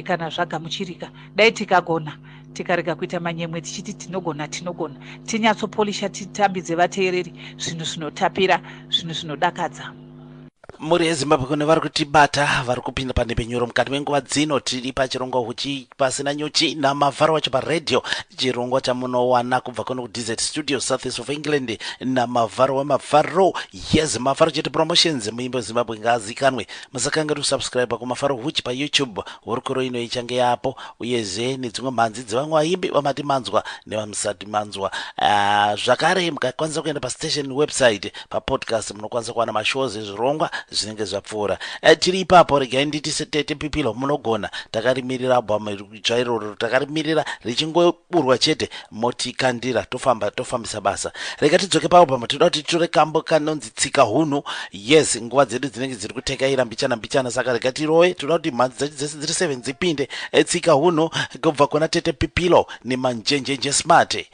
kana zvagamuchirika. Dai tikagona tikarega kuita manyemwe tichiti tinogona, tinyatsopolisha, titambidze vateereri zvinhu zvinotapira, zvinhu zvinodakadza. Muri eZimbabwe kune vari kutibata, vari kupinda pane penyuro mukati menguva dzino. Tiri pachirongwa Huchi, Pasina, Nyuchi naMafaro wacho paredhiyo, chirongwa chamunowana kubva kuno kuDZ Studio South East of England naMafaro weMafaro. Yes, Mafaro chete promotions, muimbo Zimbabwe ngaazikanwe. Musakanga kusubscribe kuMafaro Huchi paYouTube, hurukuro ino ichange yapo, uyezve nedzimwe mhanzi dzevamwe vaimbi vamati manzwa nevamusati manzwa. Zvakare mukakwanisa kuenda pastation website, papodcast munokwanisa kuwana mashows ezvirongwa zvinenge zvapfuura. Tiri ipapo, regai nditi setete PIPILO, munogona. Takarimirira albhamu dzvairoro, takarimirira richingoburwa chete motikandira, tofambisa basa. Rega tidzoke paalbhamu, toda kuti titore kambo kanonzi Tsika Hunhu. Yes, nguva dzedu dzinenge dziri kutekaira mbichana, saka rega tirowe, toda kuti mhanzi dzacho dzese dziri 7 dzipinde. Tsika Hunhu kubva kuna TETE PIPILO nemanjenjenje smart.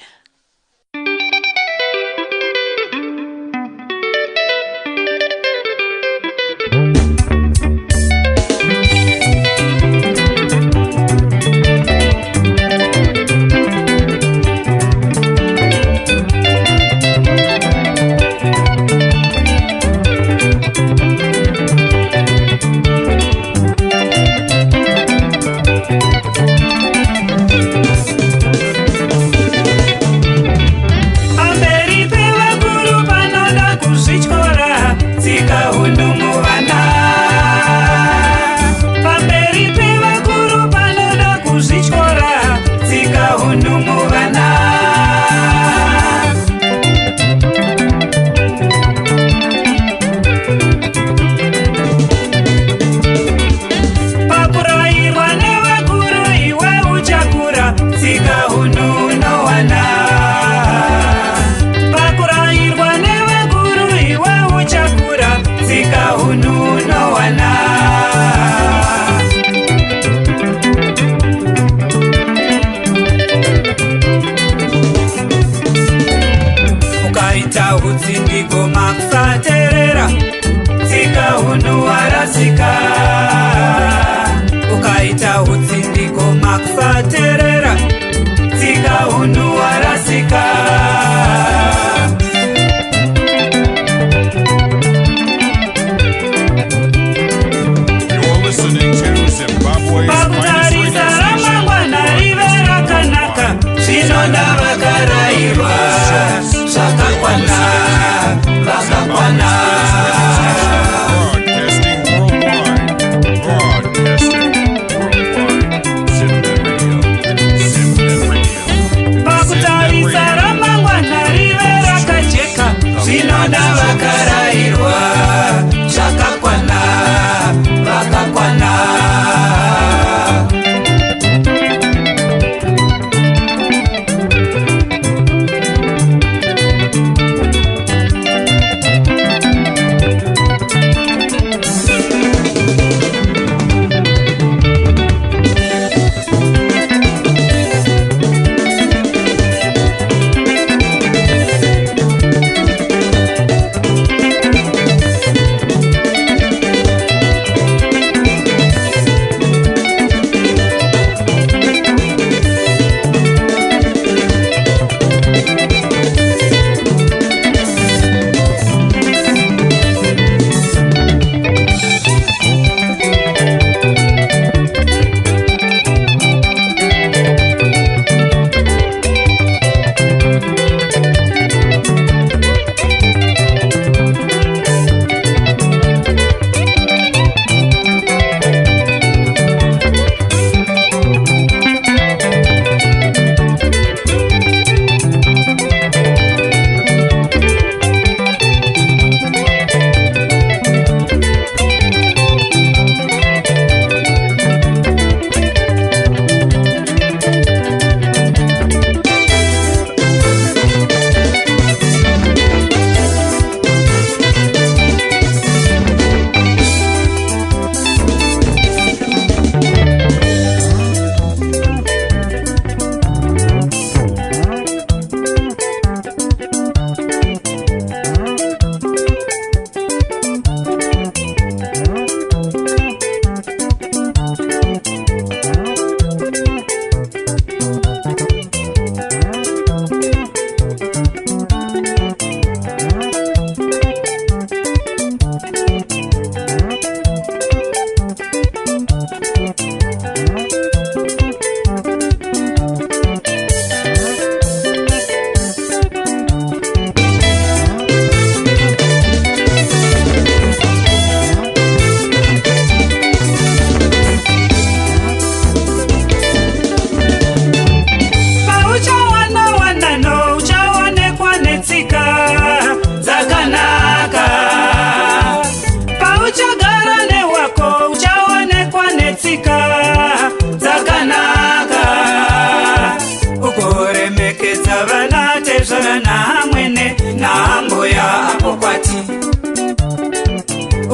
tezvara naamwene naambuya apo kwati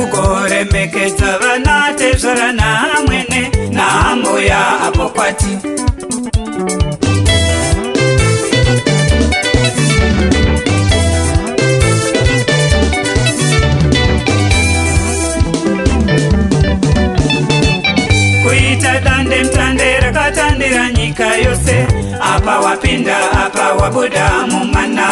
ugoremekedza vana tezvara naamwene naambuya apo kwati kuita dande mtande rakatandira nyika yose apa wapinda apa wabuda mumana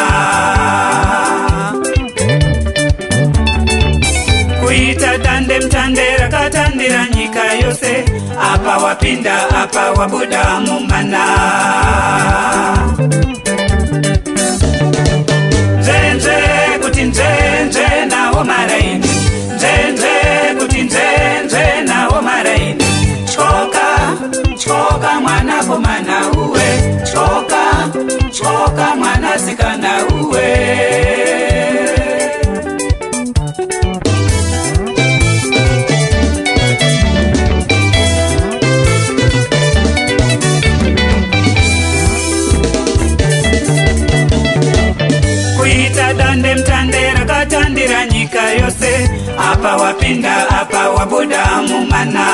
kuita dande mtande rakatandira nyika yose apa wapinda apa wabuda mumana njenje kuti njenje nawo maraini njenje kuti njenje nawo maraini choka mwana komana uwe choka mwana sikana uwe kuita dande mtande rakatandira nyika yose apa wapinda apa wabuda mumana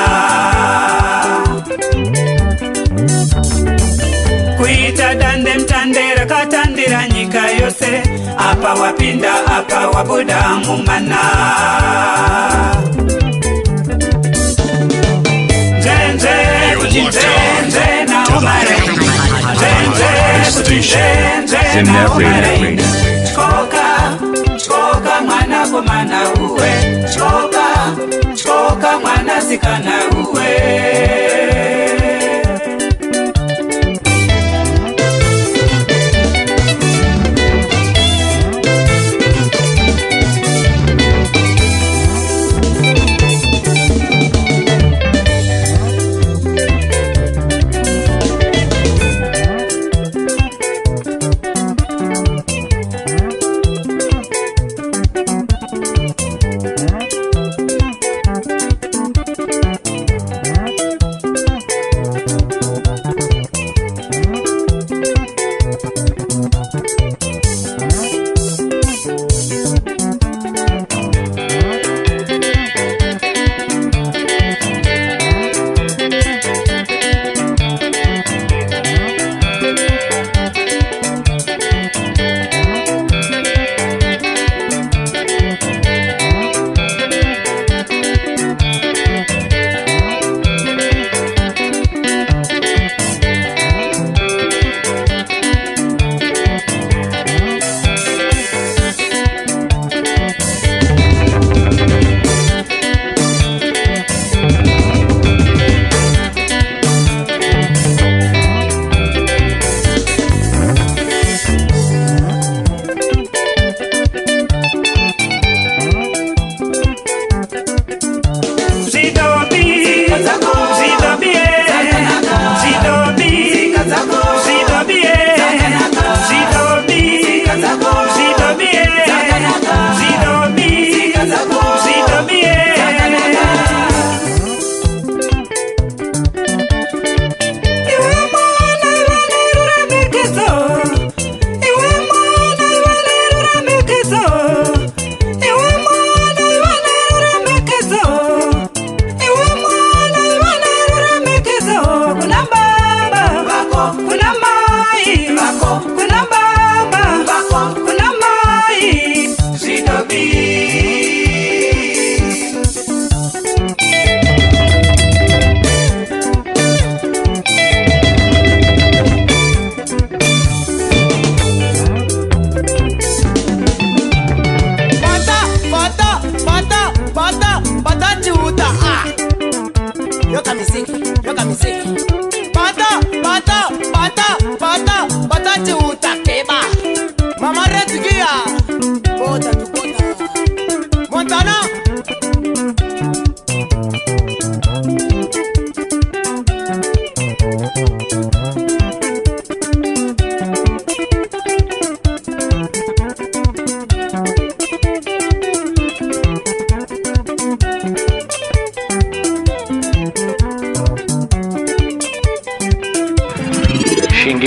kuita dande mtande rakatandira nyika yose apa wapinda apa wabuda mumana njenje kuti njenje nawo maraini njenje kuti njenje nawo maraini choka mwana komana uwe choka mwana sikana uwe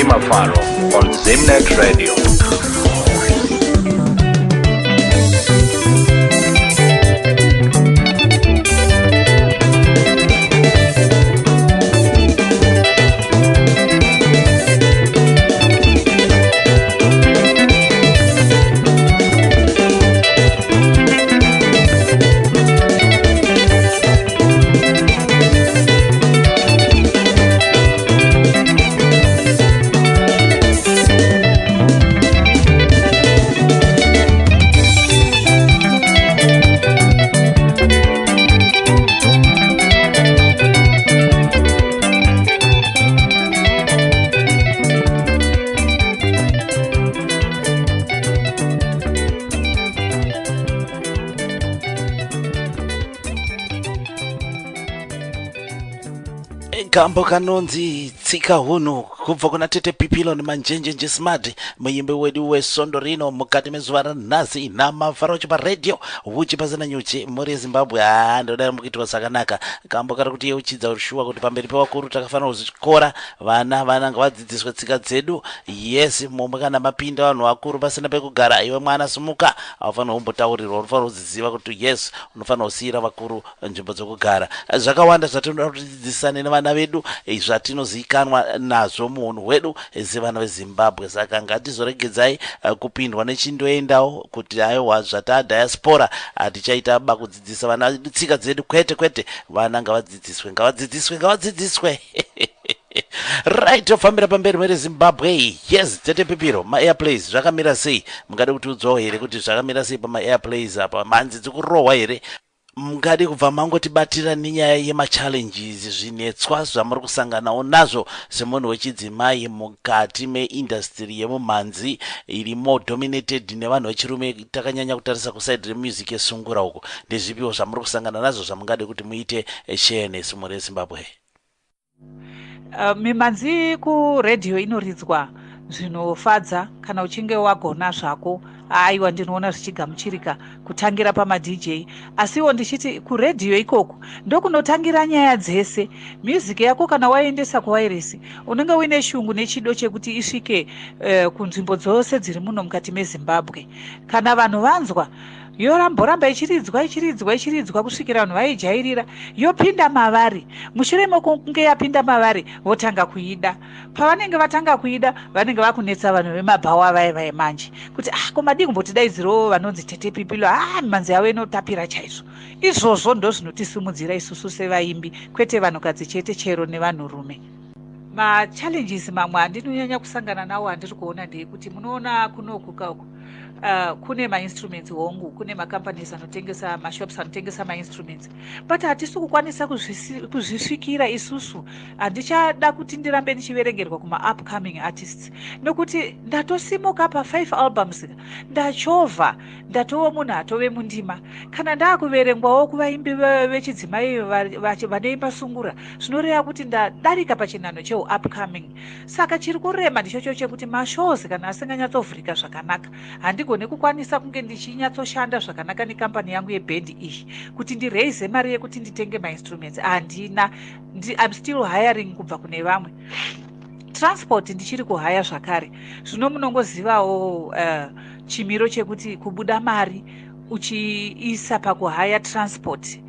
Mafaro on Zimnet Radio. kambo kanonzi tsika huno kubva kuna tete pipilo nemanjenjenje smart muyimbi wedu wesondo rino mukati mezuva ranhasi namafaro paredhio Huchi Pasina Nyuchi muri yeZimbabwe. Ndoda mukuitwa sakanaka kambo kari kuti yeuchidza rushuwa kuti pamberi pevakuru takafanira kuzvikora vana vananga vadzidziswe tsika dzedu. Yes, momwe kana mapinda vanhu vakuru pasina pekugara, iwe mwana simuka, haufanira kumbotaurirwa, unofanira kuziva kuti yes unofanira kusiyira vakuru nzvimbo dzokugara. Zvakawanda zvatinoda kuti tidzidzisane nevana vedu zvatinozivikanwa nazvo muunhu hwedu sevana veZimbabwe. Saka ngatizoregedzai kupindwa nechindoendawo kuti aiwa zvata diaspora hatichaita ba kudzidzisa vana tsika dzedu kwete vana ngavadzidziswe right, tofambira pamberi mereZimbabwe. Yes, tete pipiro maairplays zvakamira sei? Mungade kuti udzowo here kuti zvakamira sei pamaairplays apa? Manzi dzikurohwa here? Mungade kubva mangotibatira nenyaya yemachallenges, zvinetswa zvamuri kusanganawo nazvo semunhu wechidzimai mukati meindastry yemumanzi iri more dominated nevanhu vechirume. Takanyanya kutarisa kusaidi remusic yesungura uko, ndezvipiwo zvamuri kusangana nazvo zvamungade kuti muite share nesu muri yeZimbabwe? Mimanzi kuredhiyo inoridzwa zvinofadza kana uchinge wagona zvako. Aiwa, ndinoona zvichigamuchirika kutangira pamadj, asiwo ndichiti kuredhiyo ikoko ndokunotangira nyaya dzese. Music yako kana waendesa kuwairesi unenge uine shungu nechido chekuti isvike kunzvimbo dzose dziri muno mukati meZimbabwe. Kana vanhu vanzwa yoramboramba ichiridzwa kusvikira vanhu vaijairira yopinda mavari. Mushure mekunge yapinda mavari votanga kuida. Pavanenge vatanga kuida vanenge vakunetsa vanhu vemabhawa vai manje kuti koma dii kumbotidaidzirawo vanonzi tete pipilo, manzi yavo inotapira chaizvo. Izvozvo ndo zvinotisimudzira isusu sevaimbi, kwete vanhukadzi chete, chero nevanhurume. Machallenges mamwe andinonyanya kusangana nawo andiri kuona ndeyekuti munoona kunokukauko kune mainstruments hongu, kune macompanies anotengesa, mashops anotengesa mainstruments, but hatisi kukwanisa kuzvisvikira isusu. Handichada kuti ndirambe ndichiverengerwa kuma upcoming artists, nokuti ndatosimuka pa5 albums ndachovha, ndatova munhu atove mundima. Kana ndakuverengwawo kuvaimbi vechidzimai vanoimba sungura, zvinoreva kuti ndadarika pachinhano cheupcoming. Saka chiri kurema ndichocho chekuti mashows kana asinganyatsovhurika zvakanaka, handigone kukwanisa kunge ndichinyatsoshanda zvakanaka nekampani yangu yebhendi iyi kuti ndiraise mari yekuti nditenge mainstruments. Handina, I'm still hiring kubva kune vamwe. Transport ndichiri kuhaya zvakare. Zvino munongozivawo chimiro chekuti kubuda mari uchiisa pakuhaya transport,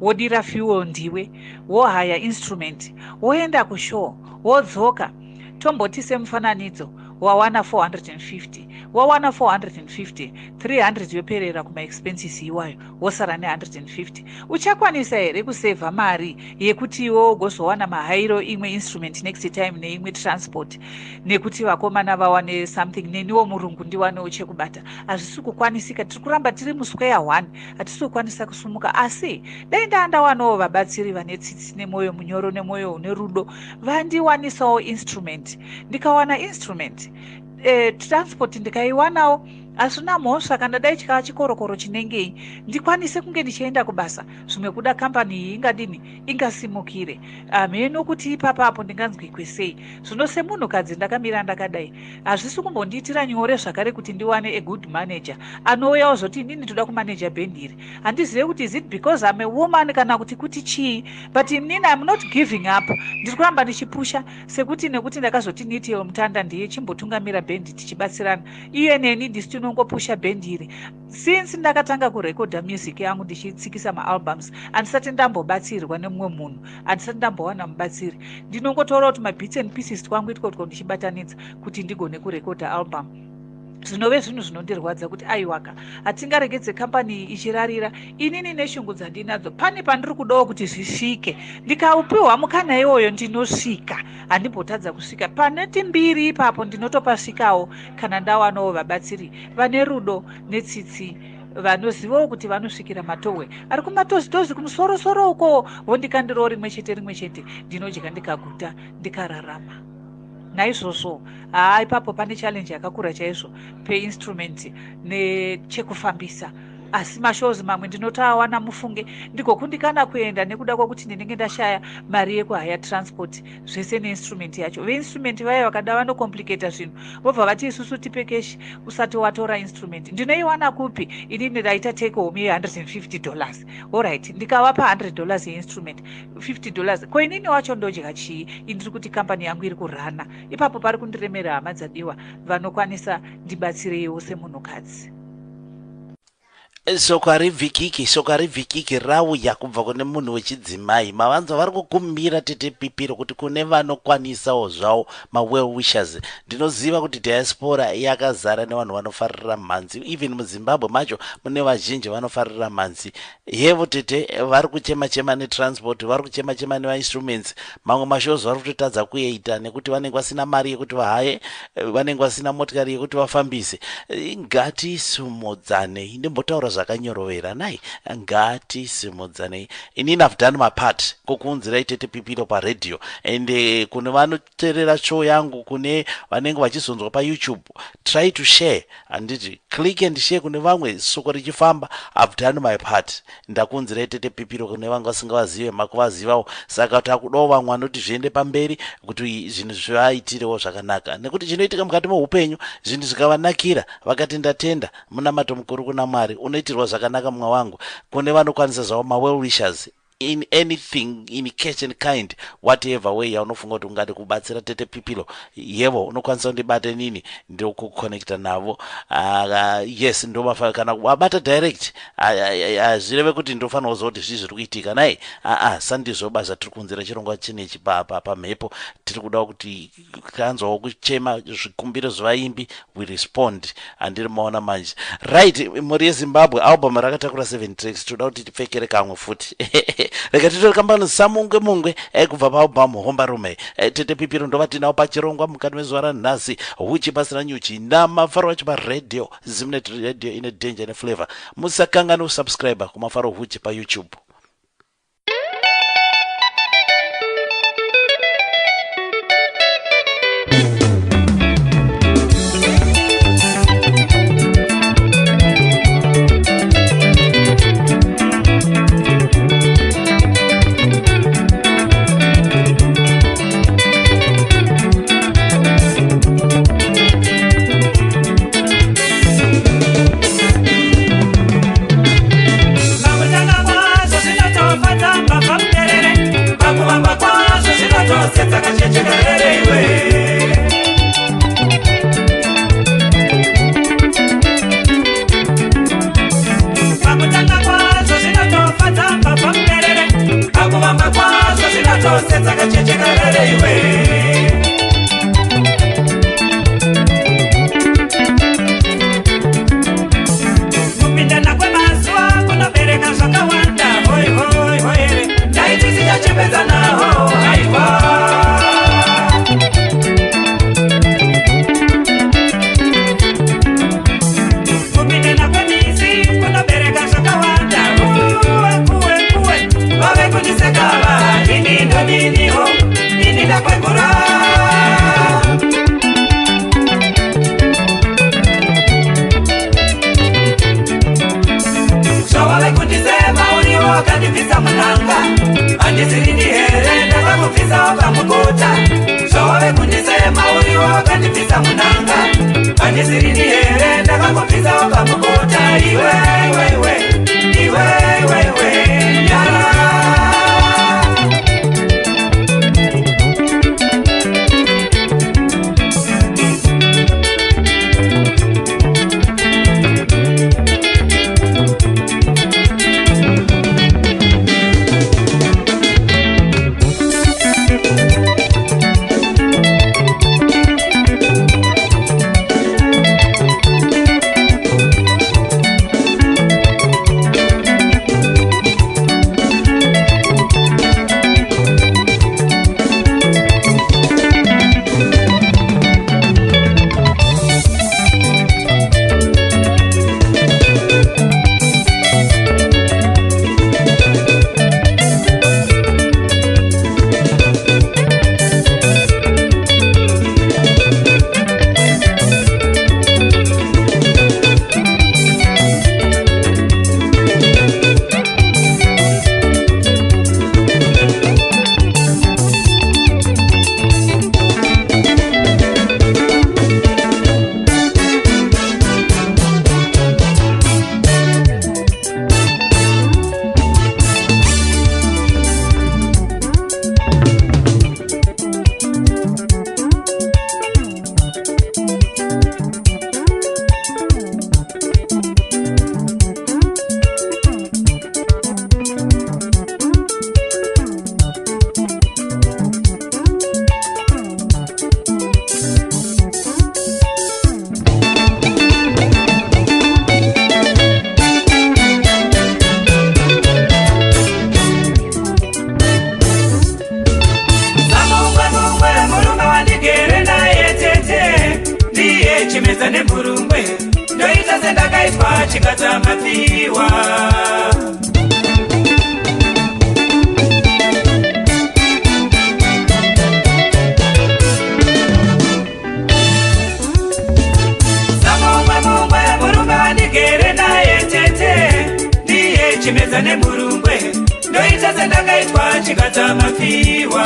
wodira fuel ndiwe, wohaya instrument, woenda kushow, wodzoka. Tomboti semufananidzo wawana 450, wawana 450, 300 yoperera kumaexpenses iwayo, wosara ne150. Uchakwanisa here kusevha mari yekuti iwo ugozowana mahairo imwe instrument next time neimwe transport, nekuti vakomana vawane something, neniwo murungu ndiwanewo chekubata? Hazvisi kukwanisika. Tiri kuramba tiri musquare 1, hatisi kukwanisa kusumuka. Asi dai ndandawanawo vabatsiri vane tsitsi nemwoyo munyoro nemwoyo une rudo, vandiwanisawo instrument. Ndikawana instrument, transport ndikaiwanawo, asina mhosva kana dai chikava chikorokoro chinengei, ndikwanise kunge ndichienda kubasa. Zvimwe kuda kampani iyi ingadini, ingasimukire. Mheno kuti ipapapo ndinganzwi kwesei. Zvino semunhukadzi ndakamira ndakadai, hazvisi kumbondiitira nyore zvakare kuti ndiwane a good manager anouyawo zoti inini toda kumanager bhendi iri. Handizive kuti is it because I'm a woman kana kuti chii, but inini I'm not giving up. Ndiri kuramba ndichipusha, sekuti nekuti ndakazoti nitiyo mutanda ndiye chimbotungamira bhendi tichibatsirana. Iye neni ndisi tinongopusha bhendi iri. Since ndakatanga kurekodha music yangu ndichitsikisa maalbums, handisati ndambobatsirwa nemumwe munhu, handisati ndambowana mubatsiri. Ndinongotora kuti mabits and pieces twangu itiko ndichibatanidza kuti ndigone kurekodha album. Zvinove zvinhu zvinondirwadza kuti aiwaka hatingaregedze kampani ichirarira. Inini neshungu dzandinadzo pane pandiri kudawo kuti zvisvike. Ndikaupiwa mukana iwoyo ndinosvika, handimbotadza kusvika. Paneti mbiri ipapo ndinotopasvikawo kana ndawanawo vabatsiri vane rudo netsitsi, vanozivawo kuti vanosvikira matohwe ari kumatozitozi kumusorosoro uko, vondikandirawo rimwe chete ndinodya ndikaguta ndikararama. Naizvozvo ipapo pane challenge yakakura chaizvo peinstrument nechekufambisa. asi mashows mamwe ndinotoawana mufunge ndiko kundikana kuenda nekuda kwokuti ndinenge ndashaya mari yekuhaya transport zvese neinstrument yacho. Veinstrument vaya vakada vanokomplicata zvinhu vobva vati isusu tipe keshi usati watora instrument. Ndinoiwana kupi? Inini ndaita take home ye$150. Alright, ndikavapa $100 yeinstrument, $50. Ko inini wacho ndodya chii? Indiri kuti kambani yangu iri kurana. Ipapo pari kundiremera hama dzadiwa vanokwanisa ndibatsireiwo semunhukadzi. Soka rivhikiki rauya kubva kune munhu wechidzimai. Mavanza vari kukumbira TETE PIPILO kuti kune vanokwanisawo zvavo ma-well wishers. Ndinoziva kuti diaspora yakazara nevanhu vanofarira mhanzi. Even muZimbabwe macho mune vazhinji vanofarira mhanzi. Yevo TETE vari kuchema-chema netransport, vari kuchema-chema neinstruments. Mamwe mashows vari kutotadza kuita nekuti vanenge vasina mari yekuti vahaye, vanenge vasina motikari yekuti vafambise. Ngatisimudzane. Ndimbotaura zvakanyorovera nai, ngatisimudzane. Inini I've done my part kukuunzira TETE PIPILO paredhiyo, and kune vanoteerera show yangu, kune vanenge vachizonzwa paYouTube, try to share. Anditi click and share kune vamwe, soko richifamba. I've done my part. Ndakuunzira TETE PIPILO kune vanga vasingavazive makuvazivawo. Saka takudawo vamwe vanoti zviende pamberi kuti zvinhu zvivaitirewo zvakanaka, nekuti chinoitika mukati muupenyu zvinhu zvikavanakira vakati ndatenda munamato mukuru kuna Mwari unoitirwa zvakanaka mwa wangu. Kune vanokwanisa zvavo ma-well wishers in anything, in cash and kind, whatever way yaunofunga kuti ungade kubatsira TETE PIPILO, yevo unokwanisa kundibata nini ndokuconnecta navo. Yes, ndomafa kana wabata direct zvireve kuti ndofanira kuziva kuti zvii zviri kuitika nai. Sandizvo basa tiri kunzira chirongwa chinechi pamhepo. Tiri kuda kuti kanzwawo kuchema zvikumbiro zvevaimbi, we respond. Handiri maona manje. Right, mhuri yeZimbabwe album rakatakura 7 tracks. Toda kuti tipfekere kamwe futi. Reka titori kambani samungwe kubva paalbum Hombarume. TETE PIPILO ndova tinawo pachirongwa mukati mezuva ranhasi. Huchi Pasina Nyuchi naMafaro wacho paredhiyo Zimnet Radio ine danger neflavor. Musakanga nosubscribe kuMafaro Huchi paYouTube. Kupindana kwemazuva kunobereka zvakawanda. Hoi hoi hoi, ndaiti sichachembedza naho. Aiwa. Kupindana kwemizi kunobereka zvakawanda. Kuwe vave kundisekava. Ini ndo niniho, ini ndakwegura. Zvawave kundisema uriwo wakandibvisa munanga. Handisiri ndihere ndakakubvisawo pamuguta. Zvawave kundisema uriwo wakandibvisa munanga. Handisiri ndihere ndakakubvisawo pamuguta. Iwe yara. sendakaitwa chikadzamapiwa. Samumwe murume wandigere naye tete, ndiye chimedza nemurungwe, ndoita sendakaitwa chikadzamapiwa.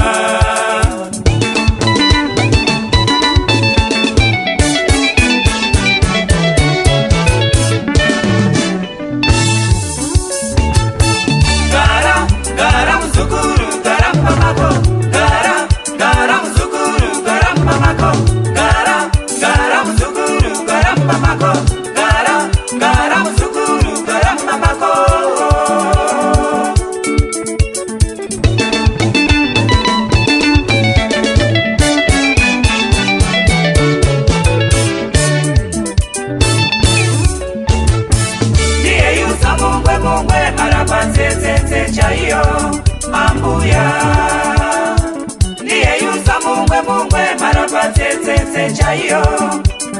Chayo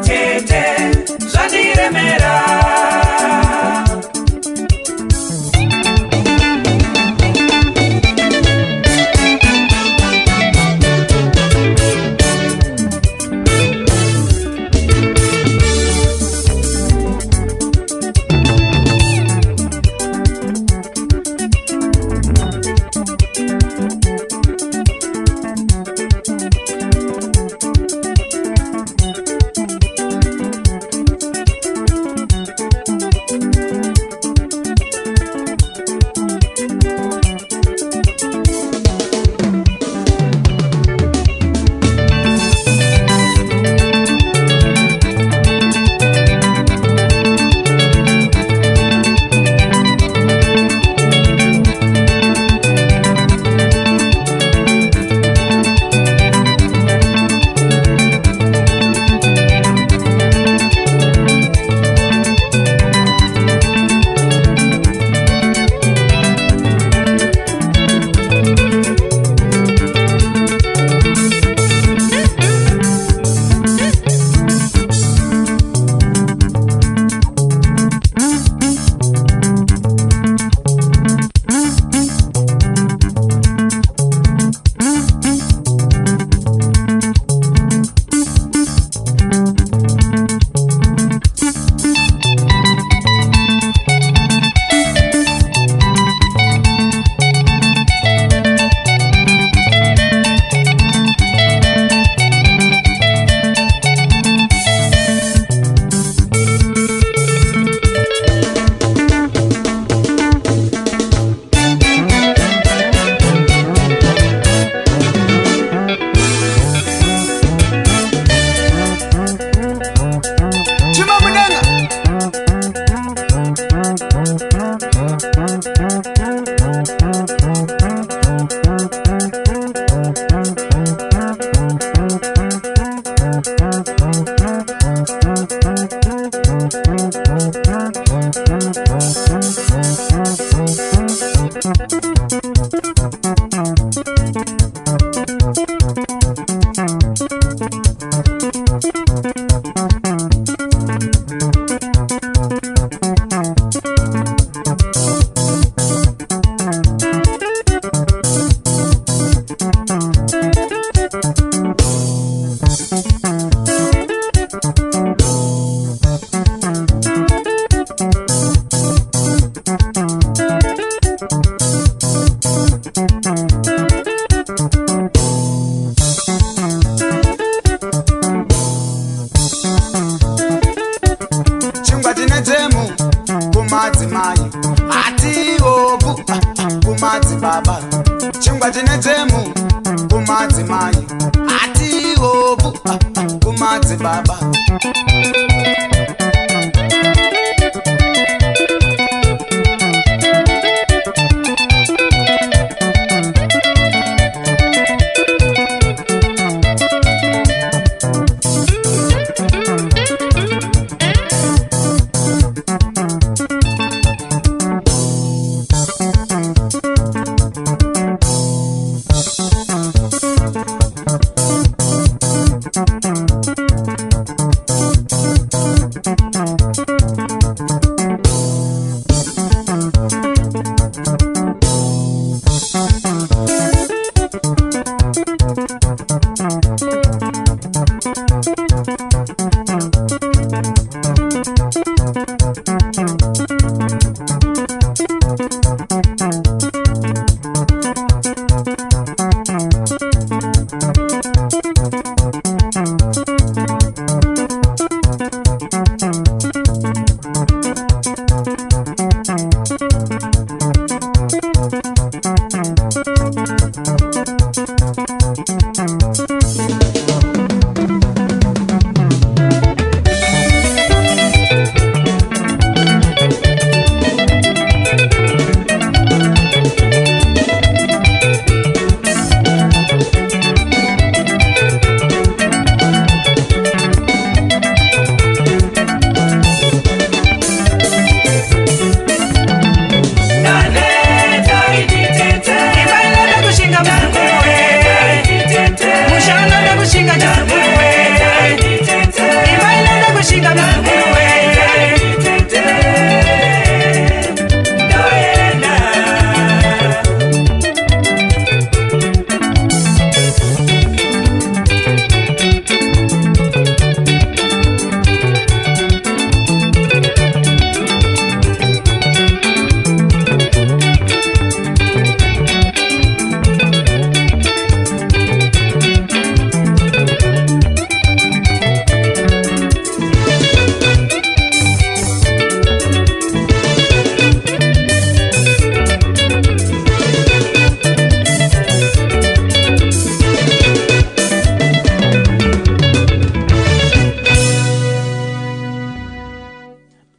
tete zvandiremera.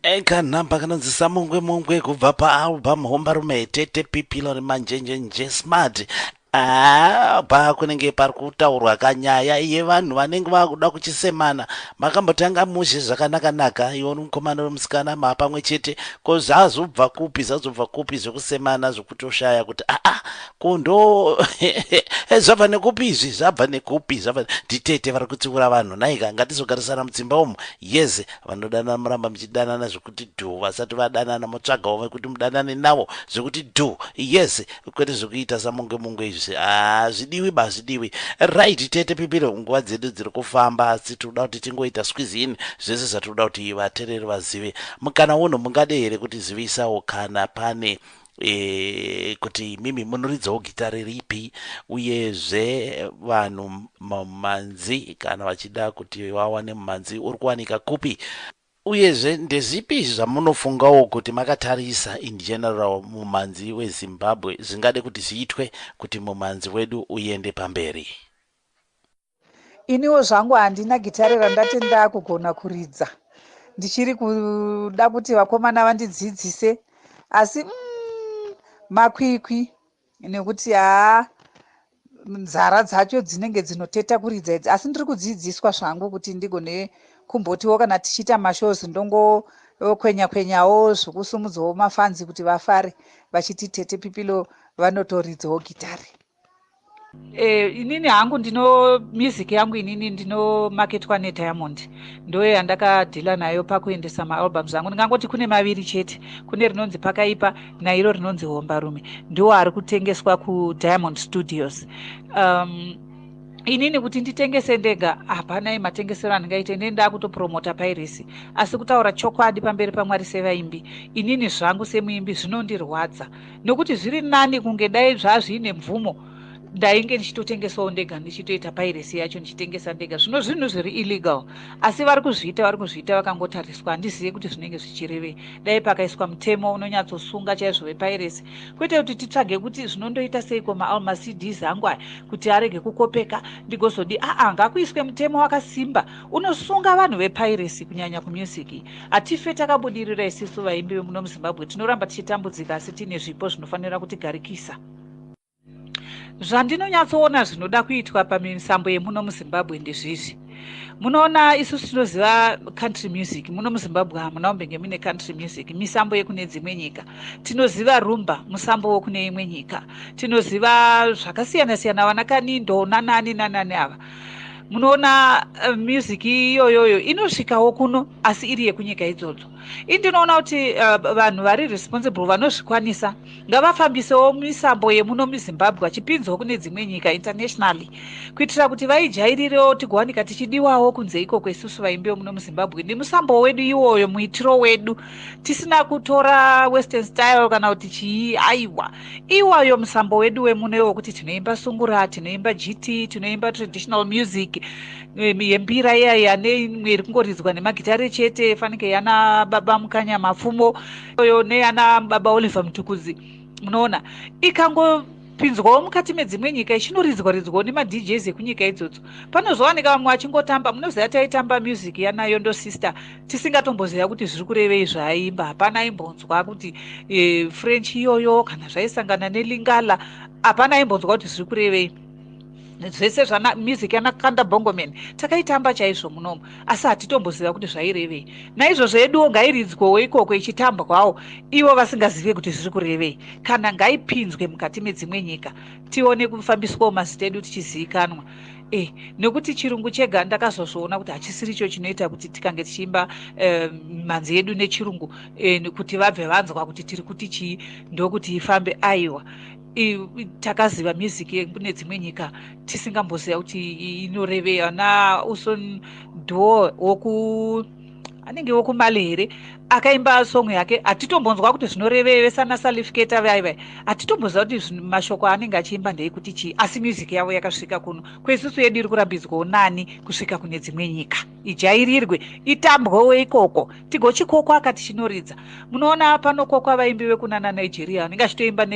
eka nhamba kanonzi samungwe mungwe kubva paalbum hombarume TETE PIPILO nemanjenjenje smart. Kunenge pari kutaurwa kanyaya yevanhu vanenge vakuda kuchisemana. Makambotanga mushe zvakanaka iwo mukomana wemusikana pamwe chete ko zvazobva kupi zvekusemana zvokutoshaya kuti kondo zvabva nekupi izvi zvabva nekupi nditete vari kutsiura vanhu naika ngatizogarisana mudzimba umu yeze vanodanana muramba muchidanana zvekuti dhu vasati vadanana motsvagawo vekuti mudanane navo zvekuti dhu yeze kwete zvekuita samungwe izvi zvidiwi right. TETE PIPILO nguva dzedu dziri kufamba asi tinoda kuti tingoita squeeze zvese zvatinoda kuti vateereri vazive. Mukana uno mungade here kutizivisawo kana pane kuti mimi munoridzawo gitari ripi uyezve vanhu mumanzi kana vachida kuti vawane mumanzi uri kuwanika kupi uyezve ndezvipi zvamunofungawo kuti makatarisa in general mumanzi weZimbabwe zvingade kuti zviitwe kuti mumanzi wedu uende pamberi? Iniwo zvangu handina gitari randati ndakugona kuridza, ndichiri kuda kuti vakomana vandidzidzise asi makwikwi nekuti nzara dzacho dzinenge dzinoteta kuridza idzi, asi ndiri kudzidziswa zvangu kuti ndigone kumbotiwo kana tichiita mashows ndongokwenyawo zvokusumudzawo mafanzi kuti vafare vachiti TETE PIPILO vanotoridzawo gitari. Inini hangu music yangu inini ndinomaketwa neDiamond, ndoyo yandakadhila nayo pakuendesa maalbums angu. Ndingangoti kune maviri chete, kune rinonzi Pakaipa nairo rinonzi Hombarume, ndo ari kutengeswa kuDiamond Studios. Inini kuti nditengese ndega hapana matengesero andingaite, nenda kutopromota piracy, asi kutaura chokwadi pamberi paMwari sevaimbi, inini zvangu semuimbi zvinondirwadza nokuti zviri nani kunge dai zvazviine mvumo ndainge ndichitotengesawo ndega ndichitoita piracy yacho ndichitengesa ndega. Zvino zvinhu zviri illegal, asi vari kuzviita vakangotariswa. Handizive kuti zvinenge zvichirevei. Dai pakaiswa mutemo unonyatsosunga chaizvo vepiracy, kwete kuti titsvage kuti zvinondoita seiko maCDs angu aya kuti arege kukopeka ndigozodi ngakuiswe mutemo wakasimba unosunga vanhu vepiracy kunyanya kumusiki. Hatife takabudirira isusu vaimbi vemuno muZimbabwe, tinoramba tichitambudzika asi tine zvipo zvinofanira kutigarikisa. Zvandinonyatsoona zvinoda kuitwa pamisambo yemuno muZimbabwe ndezvizvi. Munoona isusu tinoziva country music muno muZimbabwe, hamuna umbenge mune country music misambo yekune dzimwe nyika. Tinoziva rumba musambo wekune imwe nyika. Tinoziva zvakasiyana vana Kanindo nanani ava. Munoona music iyoyoyo inosvikawo kuno asi iri yekunyika idzodzo. Ndinoona kuti vanhu vari responsible vanozvikwanisa ngavafambisewo misambo yemuno muZimbabwe vachipinzawo kune dzimwe nyika internationally kuitira kuti vaijairirewo tigowanika tichidiwawo kunze ikoko isusu vaimbi muno muZimbabwe nemusambo wedu iwoyo, muitiro wedu, tisina kutora western style kana kuti chii. Aiwa, iwayo musambo wedu wemunowo kuti tinoimba sungura, tinoimba GT, tinoimba traditional music yembira iya yane imwe iri kungoridzwa nemagitari chete, fanike yana baba Mukanya Mapfumo oyo neyana baba Oliver Mutukudzi. Munoona ikangopinzwawo mukati medzimwe nyika ichinorizwa nemadjs ekunyika idzodzo, panozowanika vamwe vachingotamba. Munoziva taitamba music yanayo ndo sister tisingatomboziva kuti zviri kurevei zvaaimba. Hapana aimbonzwa kuti French iyoyo kana zvaisangana neLingala, hapana aimbonzwa kuti zviri kurevei. Zvese zvana music yanakanda bongomen takaitamba chaizvo munomu asi hatitomboziva kuti zvairevei. Naizvozvo eduwo ngairidzwewo ikoko ichitambwawo ivo vasingazive kuti zviri kurevei, kana ngaipinzwe mukati medzimwe nyika tione kufambiswawo mazita edu tichizivikanwa. Nekuti chirungu chega ndakazozviona kuti hachisiri icho chinoita kuti tikange tichiimba manzi edu nechirungu kuti vabve vanzwa kuti tiri kuti chii ndokuti ifambe. Aiwa, takaziva music kune dzimwe nyika tisingamboziva kuti inorevei. Ana Uson Do anenge wokumale here akaimba song yake hatitombonzwa kuti zvinorevei. Vesana Salifketa vaivai hatitombonzwa kuti mashoko anenge achiimba ndeekuti chii, asi music yavo yakasvika kuno. Kweisusu yedu iri kurambidzwawo nani kusvika kune dzimwe nyika, ijairirwe itambwewo ikoko tigochikokwa akati chinoridza. Munoona panokokwa vaimbi vekuna Nigeria vanenge achitoimba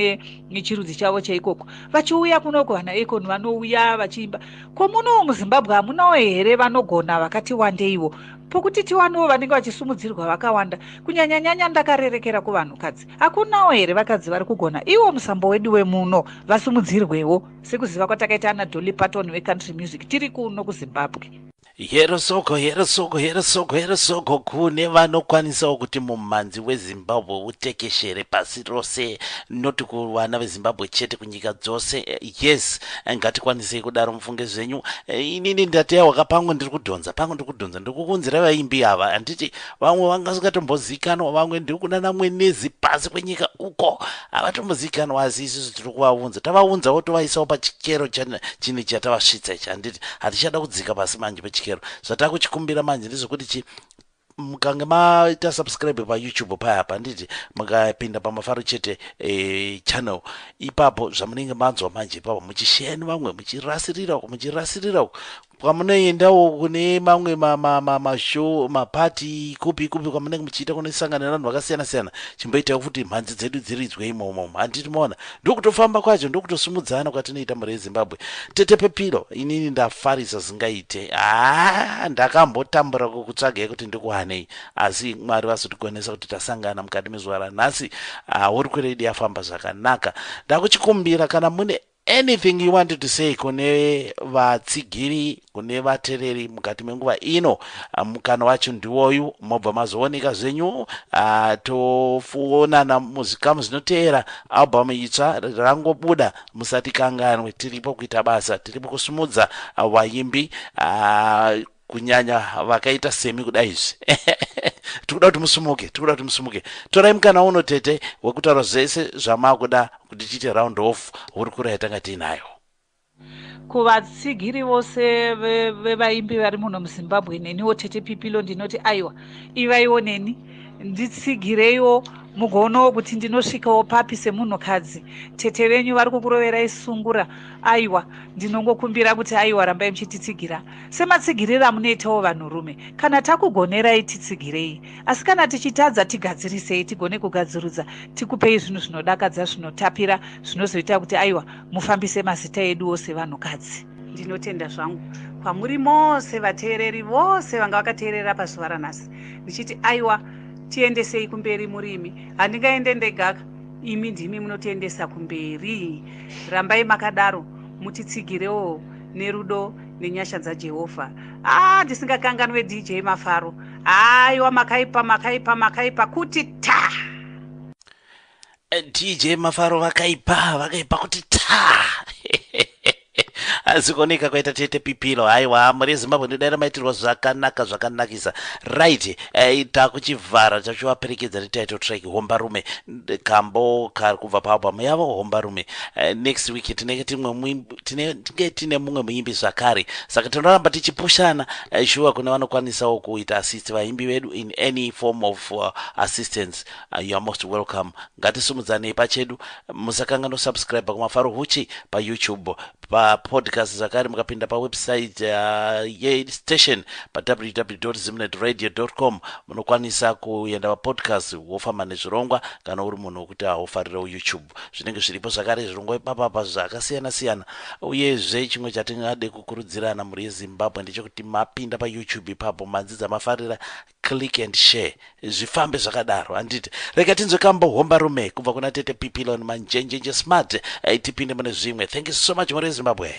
nechirudzi chavo chaikoko, vachiuya kunoko vana Akon vanouya vachiimba. Ko munowo muZimbabwe hamunawo here vanogona vakati wandeiwo pokuti tiwanewo vanenge vachisumudzirwa vakawanda. Kunyanya-nyanya ndakarerekera kuvanhukadzi. Hakunawo here vakadzi vari kugona iwo musambo wedu wemuno vasumudzirwewo sekuziva kwatakaita ana Dolly Parton weCountry Music tiri kuno kuZimbabwe. Herosogo kune vanokwanisawo kuti mumhanzi weZimbabwe utekeshere pasi rose, noti kuvana veZimbabwe chete, kunyika dzose. Yes, ngatikwanisei kudaro mufunge zvenyu. Inini ndateya wakapangwa ndiri kudhonza ndiri kukunzira vaimbi ava, handiti vamwe vangasingatombozikanwa, vamwe ndiri kunana mwenezi pasi kwenyika uko avatombozikanwa, asi isusu tiri kuvaunza, tavaunzawo tovaisawo pachikero chine chatavasvitsa ichi, handiti hatichada kudzika pasi manje pechikero. Zvatakuchikumbira manje ndezvekuti mukange maita subscribe pa YouTube paya panditi mukapinda pa Mafaro chete channel, ipapo zvamunenge manzwa manje ipapo muchishare nevamwe, muchirasirira kwamunoendawo kune mamwe mashow mapati kupi kwamunenge muchiita kunosangana nevanhu vakasiyana-siyana, chimboitawo kuti mhanzi dzedu dziridzwe imomo. Handiti moona ndokutofamba kwacho, ndokutosumudzana kwatinoita mhuri yeZimbabwe. Tete PIPILO inini ndafarisa zingaite. Ndakambotambura kutsvagai kuti ndikuhanei, asi Mwari vazotigonesa kuti tasangana mukati mezuva ranhasi. Uri kuredio yafamba zvakanaka. Ndakuchikumbira kana mune anything you wanted to say kune vatsigiri, kune vatereri mukati menguva ino, mukana wacho ndiwoyu, mobva mazooneka zvenyu. Tofuonana muzikamu zvinoteera album itsva rangobuda, musati kanganwe. Tiripo kuita basa, tiripo kusumudza vaimbi kunyanya vakaita semi kudai izvi. Tikuda kuti musumuke. Torai mukana uno Tete wekutaura zvese zvamakuda kuti tiite round off. Uri kurai tanga tinayo. Kuvatsigiri vose vevaimbi vari muno muZimbabwe, neniwo Tete PIPILO ndinoti aiwa, ivaiwo neni nditsigireiwo mugoonawo kuti ndinosvikawo papi semunhukadzi. Tete venyu vari kukuroverai sungura. Aiwa, ndinongokumbira kuti aiwa rambai muchititsigira sematsigiriro amunoitawo vanhurume. Kana takugonerai titsigirei, asi kana tichitadza tigadzirisei, tigone kugadzirudza, tikupei zvinhu zvinodakadza, zvinotapira, zvinozoita kuti aiwa mufambise mazita eduwo sevanhukadzi. Ndinotenda zvangu kwamuri mose vateereri vose vanga vakateerera pazuva ranhasi, ndichiti aiwa tiendesei kumberi murimi. Handingaende ndega, imi ndimi munotiendesa kumberi. Rambai makadaro, mutitsigirewo nerudo nenyasha dzaJehovha. Ndisingakanganwe DJ Mafaro. Aiwa makaipa kuti ta. DJ Mafaro vakaipa kuti ta. Azikuoneka kwaita Tete PIPILO. Aiwa, mhuri yeZimbabwe ndodaira maitirwa zvakanakisa. Right, takuchivhara tachivaperekedza netitle track Hombarume, kambo kari kubva paalbum yavo Hombarume. Next week tinenge tine mumwe muimbi zvakare, saka tinoramba tichipushana. Shuwa kune vanokwanisawo kuita assist vaimbi vedu in any form of assistance. You are most welcome. Ngatisumudzanei pachedu. Musakanganwa subscribe kuMafaro Huchi pa YouTube, pa podcast zakari mukapinda pa website station pa www.zimnetradio.com munokwanisa kuenda pa podcast wofamba nezvirongwa, kana uri munhu wekuti haufarira YouTube zvinenge zviripo zvakare zvirongwa ipapapa zvakasiyana-siyana. Uyezve chimwe chatingade kukurudzirana mhuri yeZimbabwe ndechekuti mapinda pa YouTube ipapo manzi dzamafarira, click and share, zvifambe zvakadaro. Handiti rega tinzwekambo Hombarume kubva kuna Tete PIPILO nemanjenjenje smart. Tipinde mune zvimwe. Thank you so much mhuri yeZimbabwe.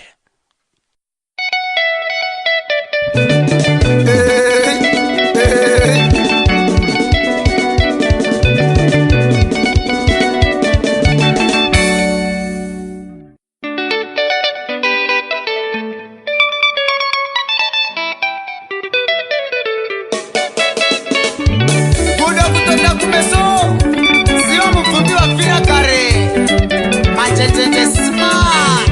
Kuda kutonda kumeso siwa mufumbi wa fina kare Manjenjenje smart.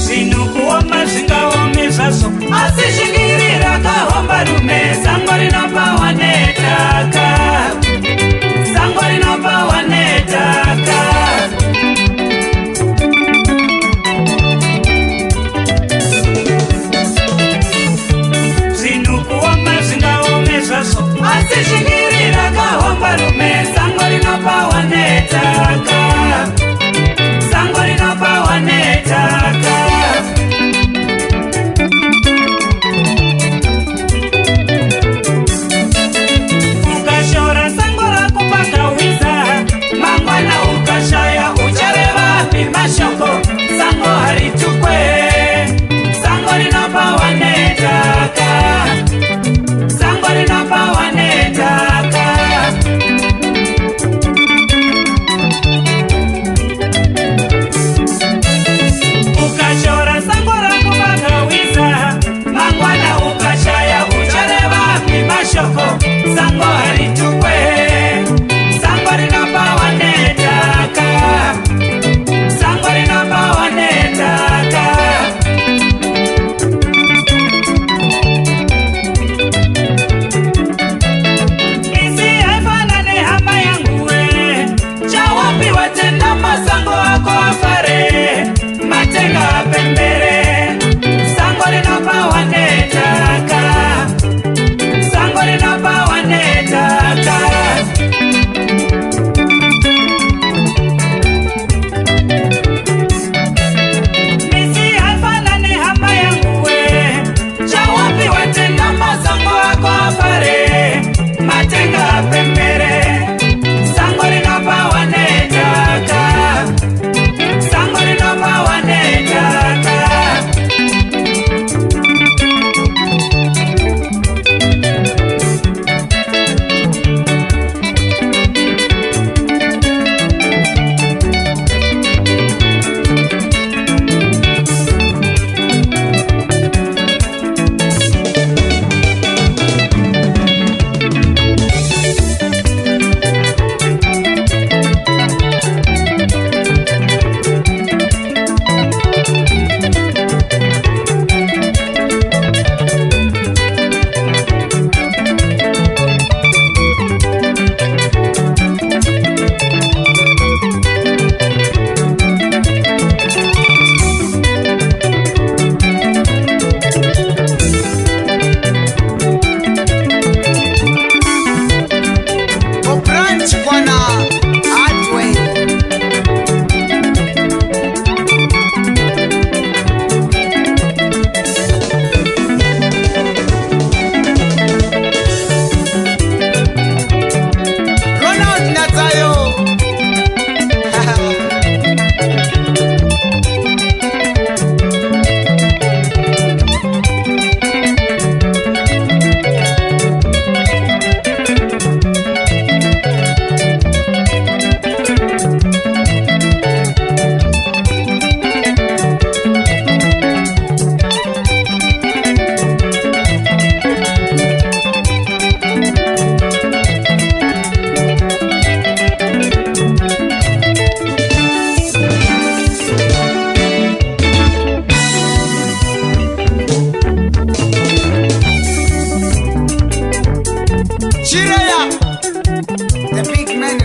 Zvinukuoma zvingaomesa so, asi shingirira kahombarume, sango rinopawa netaka, sango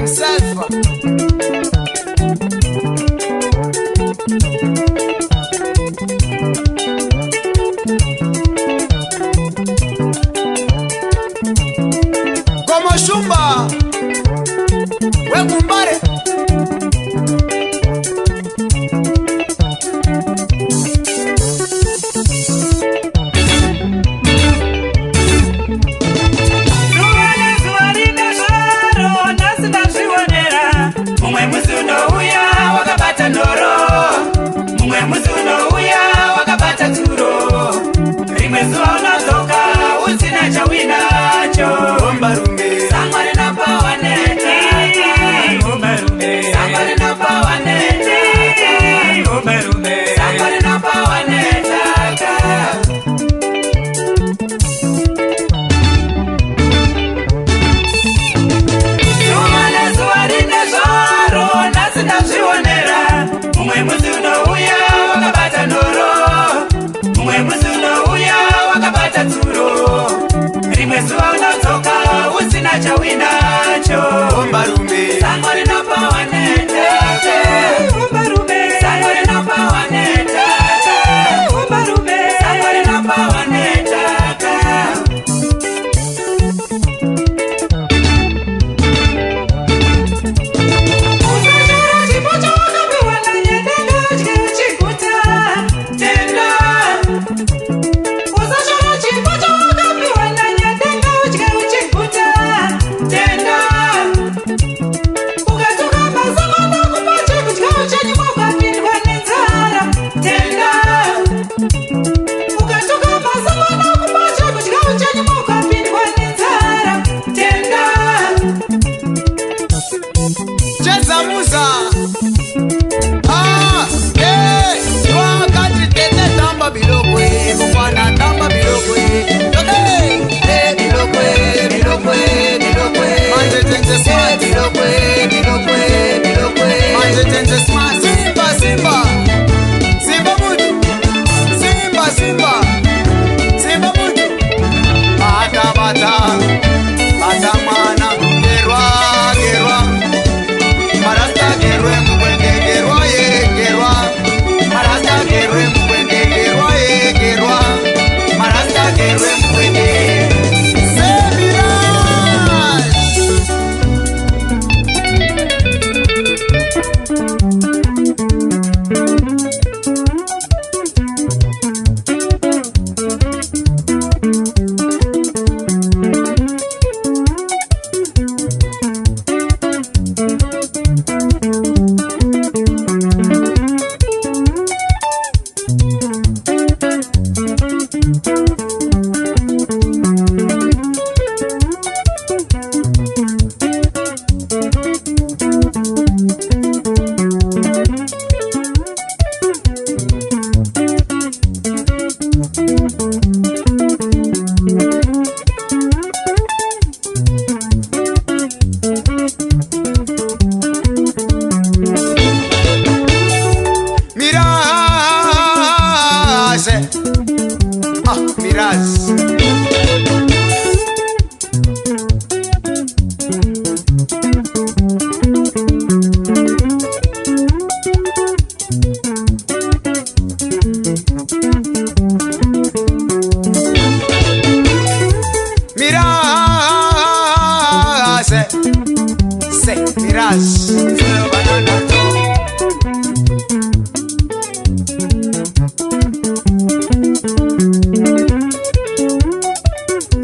Self. Como shumba. We kumbare.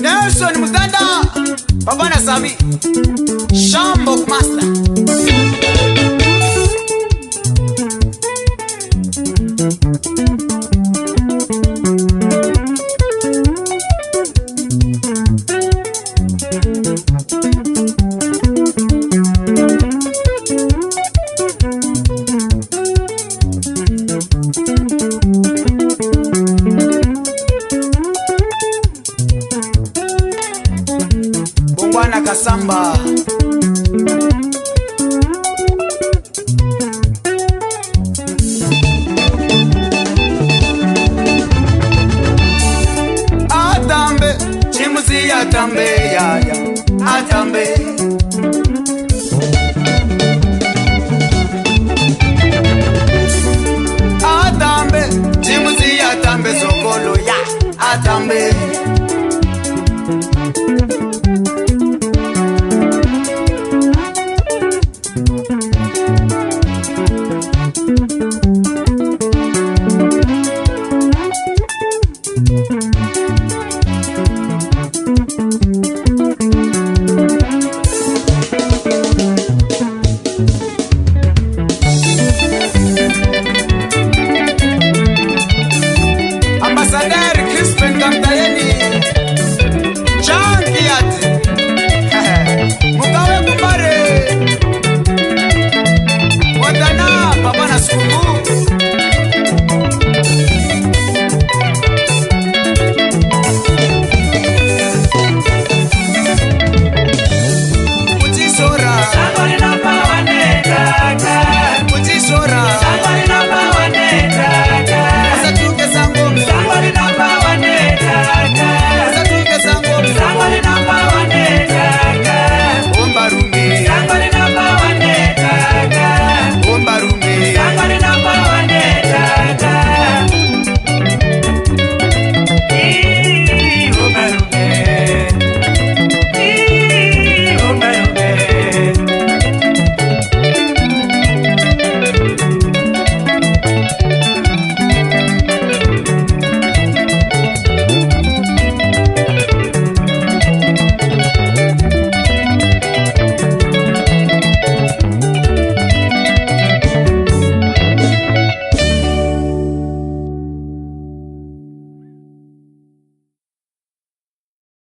Nelson Mutanda, Babana Sami, Shambok Master.